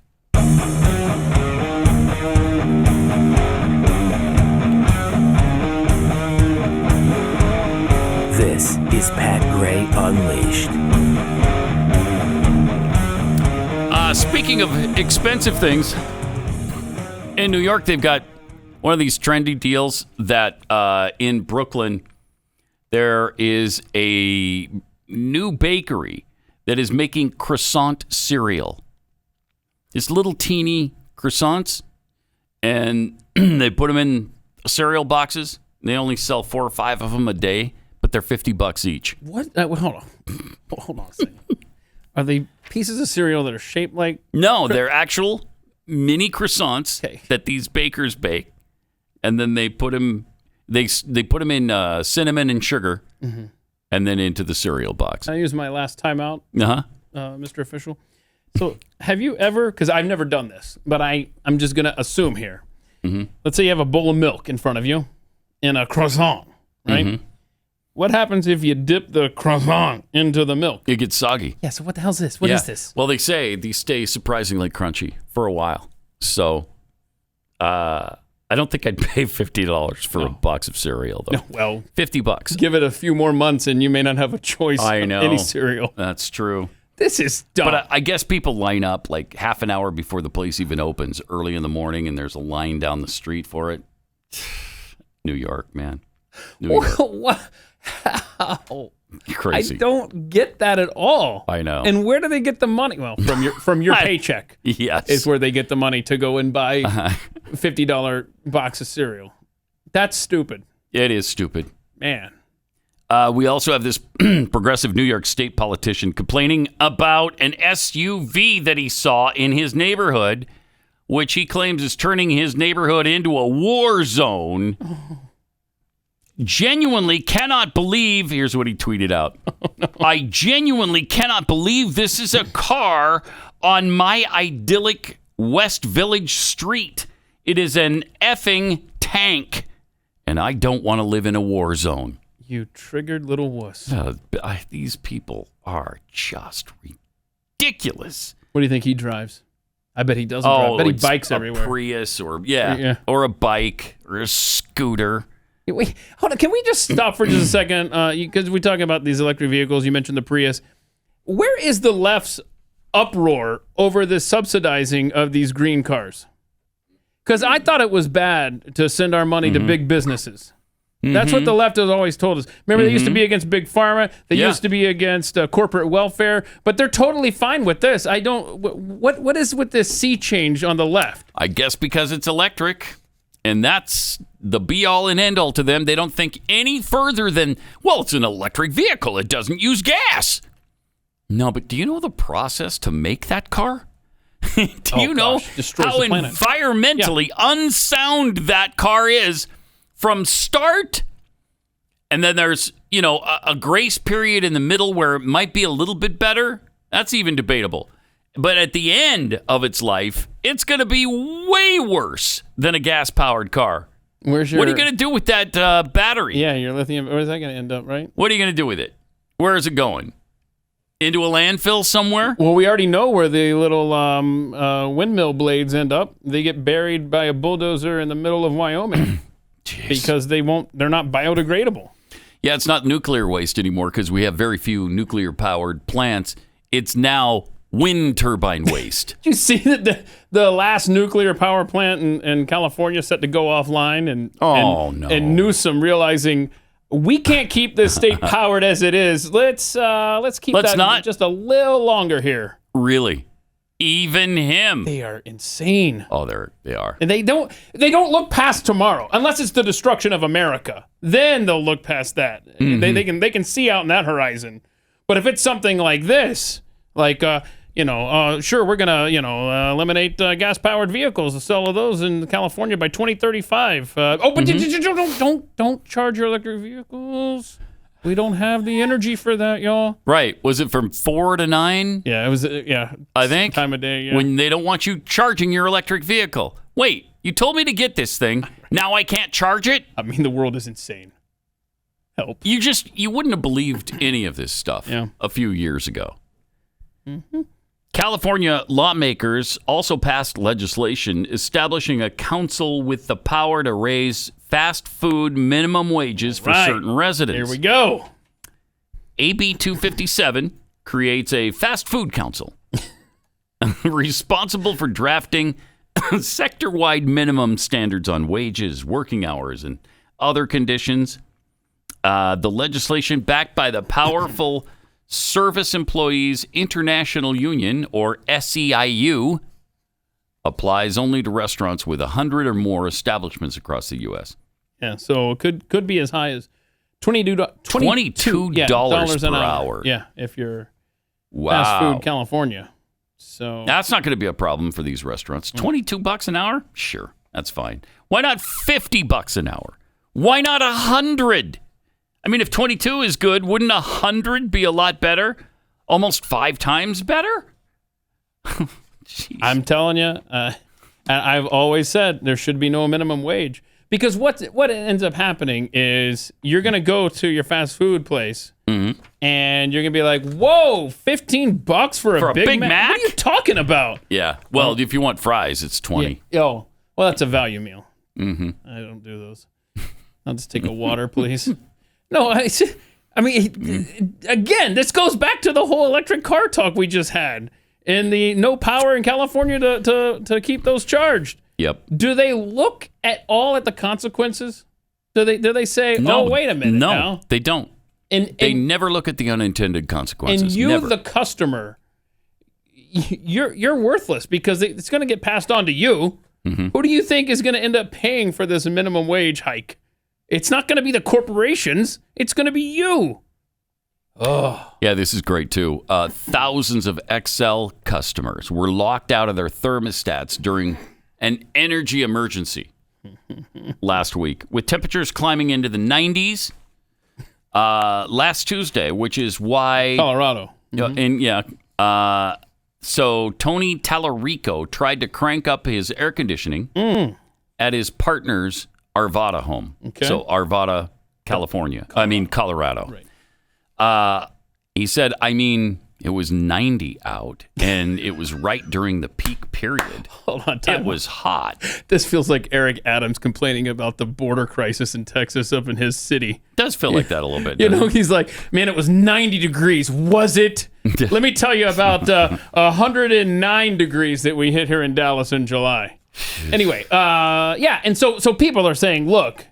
This is Pat Gray Unleashed. Speaking of expensive things, in New York, they've got one of these trendy deals that in Brooklyn, there is a new bakery that is making croissant cereal. It's little teeny croissants, and they put them in cereal boxes. They only sell 4 or 5 of them a day, but they're $50 each. What? Hold on a second. Are they pieces of cereal that are shaped like? No, they're actual mini croissants that these bakers bake, and then they put them. They put them in cinnamon and sugar, and then into the cereal box. Can I use my last time out, Mr. Official? So, have you ever? Because I've never done this, but I'm just gonna assume here. Let's say you have a bowl of milk in front of you, and a croissant, right? What happens if you dip the croissant into the milk? It gets soggy. Yeah, so what the hell's this? What is this? Well, they say these stay surprisingly crunchy for a while. So, I don't think I'd pay $50 for a box of cereal, though. No, well, $50. Give it a few more months and you may not have a choice of any cereal. That's true. This is dumb. But I guess people line up like half an hour before the place even opens early in the morning, and there's a line down the street for it. New York, man. New York. What? How? Crazy. I don't get that at all. I know. And where do they get the money? Well, from your paycheck. Yes. Is where they get the money to go and buy $50 box of cereal. That's stupid. It is stupid. Man. We also have this progressive New York State politician complaining about an SUV that he saw in his neighborhood, which he claims is turning his neighborhood into a war zone. Genuinely cannot believe, here's what he tweeted out. I genuinely cannot believe this is a car on my idyllic West Village street. It is an effing tank, and I don't want to live in a war zone. You triggered little wuss. These people are just ridiculous. What do you think he drives? I bet he doesn't drive. I bet he bikes everywhere. A Prius or or a bike or a scooter. Wait, hold on. Can we just stop for just a second? Because we talk about these electric vehicles. You mentioned the Prius. Where is the left's uproar over the subsidizing of these green cars? Because I thought it was bad to send our money to big businesses. That's what the left has always told us. Remember, they used to be against big pharma. They used to be against corporate welfare. But they're totally fine with this. I don't. What is with this sea change on the left? I guess because it's electric, and that's the be-all and end-all to them. They don't think any further than, well, it's an electric vehicle. It doesn't use gas. No, but do you know the process to make that car? Do you know how environmentally unsound that car is from start? And then there's, a grace period in the middle where it might be a little bit better. That's even debatable. But at the end of its life, it's going to be way worse than a gas-powered car. What are you going to do with that battery? Yeah, your lithium. Where's that going to end up, right? What are you going to do with it? Where is it going? Into a landfill somewhere? Well, we already know where the little windmill blades end up. They get buried by a bulldozer in the middle of Wyoming because they're not biodegradable. Yeah, it's not nuclear waste anymore because we have very few nuclear-powered plants. It's now wind turbine waste. Did you see that the last nuclear power plant in California set to go offline? And Newsom realizing we can't keep this state powered as it is. Let's keep that just a little longer here. Really? Even him? They are insane. Oh, they are. And they don't look past tomorrow unless it's the destruction of America. Then they'll look past that. Mm-hmm. They can see out in that horizon. But if it's something like this, like sure, we're gonna eliminate gas-powered vehicles, the sale of those in California by 2035. But don't charge your electric vehicles. We don't have the energy for that, y'all. Right? Was it from 4 to 9? Yeah, it was. I think time of day. Yeah. When they don't want you charging your electric vehicle. Wait, you told me to get this thing. Now I can't charge it? I mean, the world is insane. Help! You wouldn't have believed any of this stuff a few years ago. Mm-hmm. California lawmakers also passed legislation establishing a council with the power to raise fast food minimum wages for certain residents. Here we go. AB 257 creates a fast food council responsible for drafting sector-wide minimum standards on wages, working hours, and other conditions. The legislation, backed by the powerful Service Employees International Union, or SEIU, applies only to restaurants with 100 or more establishments across the U.S. Yeah, so it could be as high as $22 per hour. Yeah, if you're fast food California. So that's not going to be a problem for these restaurants. $22 an hour? Sure, that's fine. Why not $50 an hour? Why not 100? I mean, if 22 is good, wouldn't 100 be a lot better? Almost 5 times better? I'm telling you, I've always said there should be no minimum wage. Because what ends up happening is you're going to go to your fast food place and you're going to be like, whoa, $15 for a Big Mac? What are you talking about? Yeah. Well, if you want fries, it's 20. Yeah. Oh, well, that's a value meal. Mm-hmm. I don't do those. I'll just take a water, please. No, I mean, again, this goes back to the whole electric car talk we just had and the no power in California to keep those charged. Yep. Do they look at the consequences? Do they say, no, oh, wait a minute? No, they don't. And they never look at the unintended consequences. And you, never. The customer, you're worthless because it's going to get passed on to you. Mm-hmm. Who do you think is going to end up paying for this minimum wage hike? It's not going to be the corporations. It's going to be you. Oh. Yeah, this is great, too. Thousands of XL customers were locked out of their thermostats during an energy emergency last week, with temperatures climbing into the 90s last Tuesday, which is why... Colorado. So Tony Tallarico tried to crank up his air conditioning at his partner's Arvada home. Okay. So Arvada, California. Colorado. Right. He said, it was 90 out, and it was right during the peak period. Hold on, it was hot. This feels like Eric Adams complaining about the border crisis in Texas up in his city. It does feel like that a little bit. He's like, man, it was 90 degrees. Was it? Let me tell you about 109 degrees that we hit here in Dallas in July. Anyway, and so people are saying, look,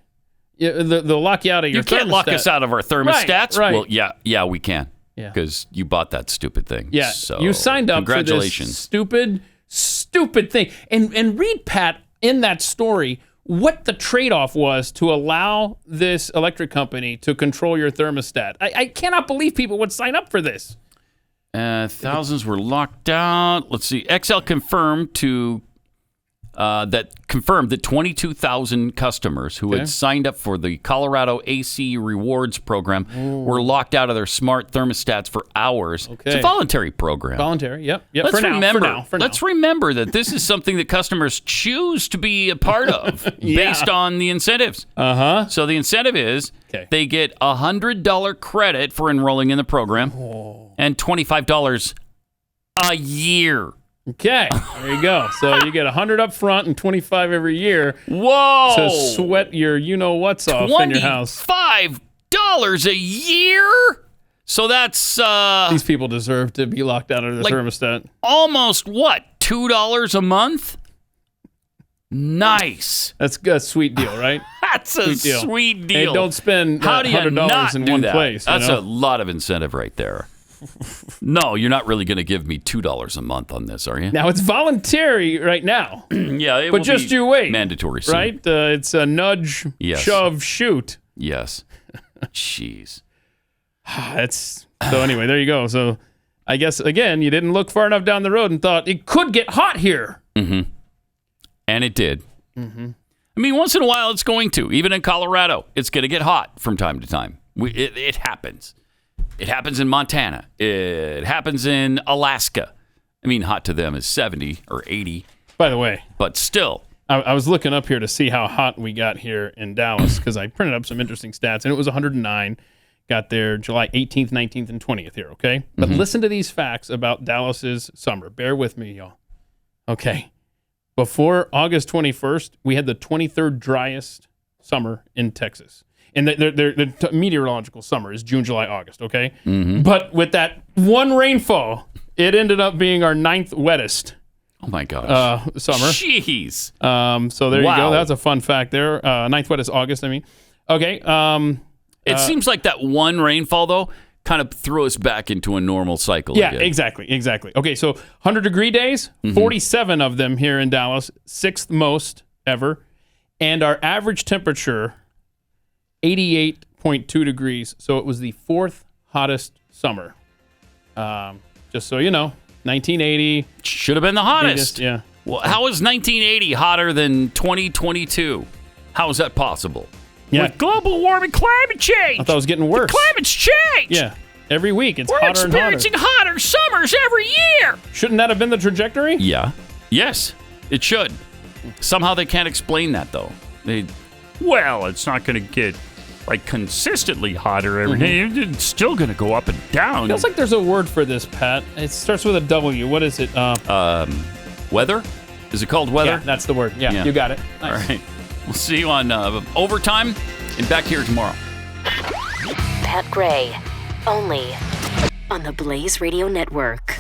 they'll lock you out of your thermostat. You can't lock us out of our thermostats? Right. Well, yeah, we can. Yeah. Because you bought that stupid thing. Yeah, so, you signed up for this stupid thing. And read, Pat, in that story, what the trade-off was to allow this electric company to control your thermostat. I cannot believe people would sign up for this. Thousands were locked out. Let's see. XL confirmed that 22,000 customers who had signed up for the Colorado AC Rewards program were locked out of their smart thermostats for hours. Okay. It's a voluntary program. Voluntary, yep. Let's For now. remember that this is something that customers choose to be a part of based on the incentives. Uh-huh. So the incentive is they get a $100 credit for enrolling in the program and $25 a year. Okay, there you go. So you get $100 up front and $25 every year. Whoa! To sweat your you-know-what's off in your house. $25 a year? So that's... These people deserve to be locked out of the thermostat. Almost, $2 a month? Nice. That's a sweet deal, right? That's a sweet deal. And don't spend $100 in one place. That's a lot of incentive right there. No, you're not really going to give me $2 a month on this, are you? Now, it's voluntary right now. Yeah, but just you wait. Mandatory soon. Right? It's a nudge, shove, shoot. Yes. Jeez. So anyway, there you go. So I guess, again, you didn't look far enough down the road and thought it could get hot here. Mm-hmm. And it did. Mm-hmm. I mean, once in a while it's going to. Even in Colorado, it's going to get hot from time to time. It happens. It happens in Montana. It happens in Alaska. I mean, hot to them is 70 or 80. By the way. But still. I was looking up here to see how hot we got here in Dallas because I printed up some interesting stats, and it was 109. Got there July 18th, 19th, and 20th here, okay? But listen to these facts about Dallas's summer. Bear with me, y'all. Okay. Before August 21st, we had the 23rd driest summer in Texas. And the meteorological summer is June, July, August, okay? Mm-hmm. But with that one rainfall, it ended up being our 9th wettest. Oh, my gosh. Summer. Jeez. So there you go. That's a fun fact there. 9th wettest August, I mean. Okay. It seems like that one rainfall, though, kind of threw us back into a normal cycle again. Exactly. Okay, so 100-degree days, 47 of them here in Dallas, 6th most ever. And our average temperature... 88.2 degrees, so it was the 4th hottest summer. Just so you know, 1980 should have been the hottest. Yeah. Well, how is 1980 hotter than 2022? How is that possible? Yeah. With global warming, climate change. I thought it was getting worse. The climate's changed. Yeah. Every week it's We're hotter and hotter. We're experiencing hotter summers every year. Shouldn't that have been the trajectory? Yeah. Yes, it should. Somehow they can't explain that though. Well, it's not going to get consistently hotter every day. It's still going to go up and down. Feels like there's a word for this, Pat. It starts with a W. What is it? Weather? Is it called weather? Yeah, that's the word. Yeah. You got it. Nice. All right. We'll see you on Overtime and back here tomorrow. Pat Gray, only on the Blaze Radio Network.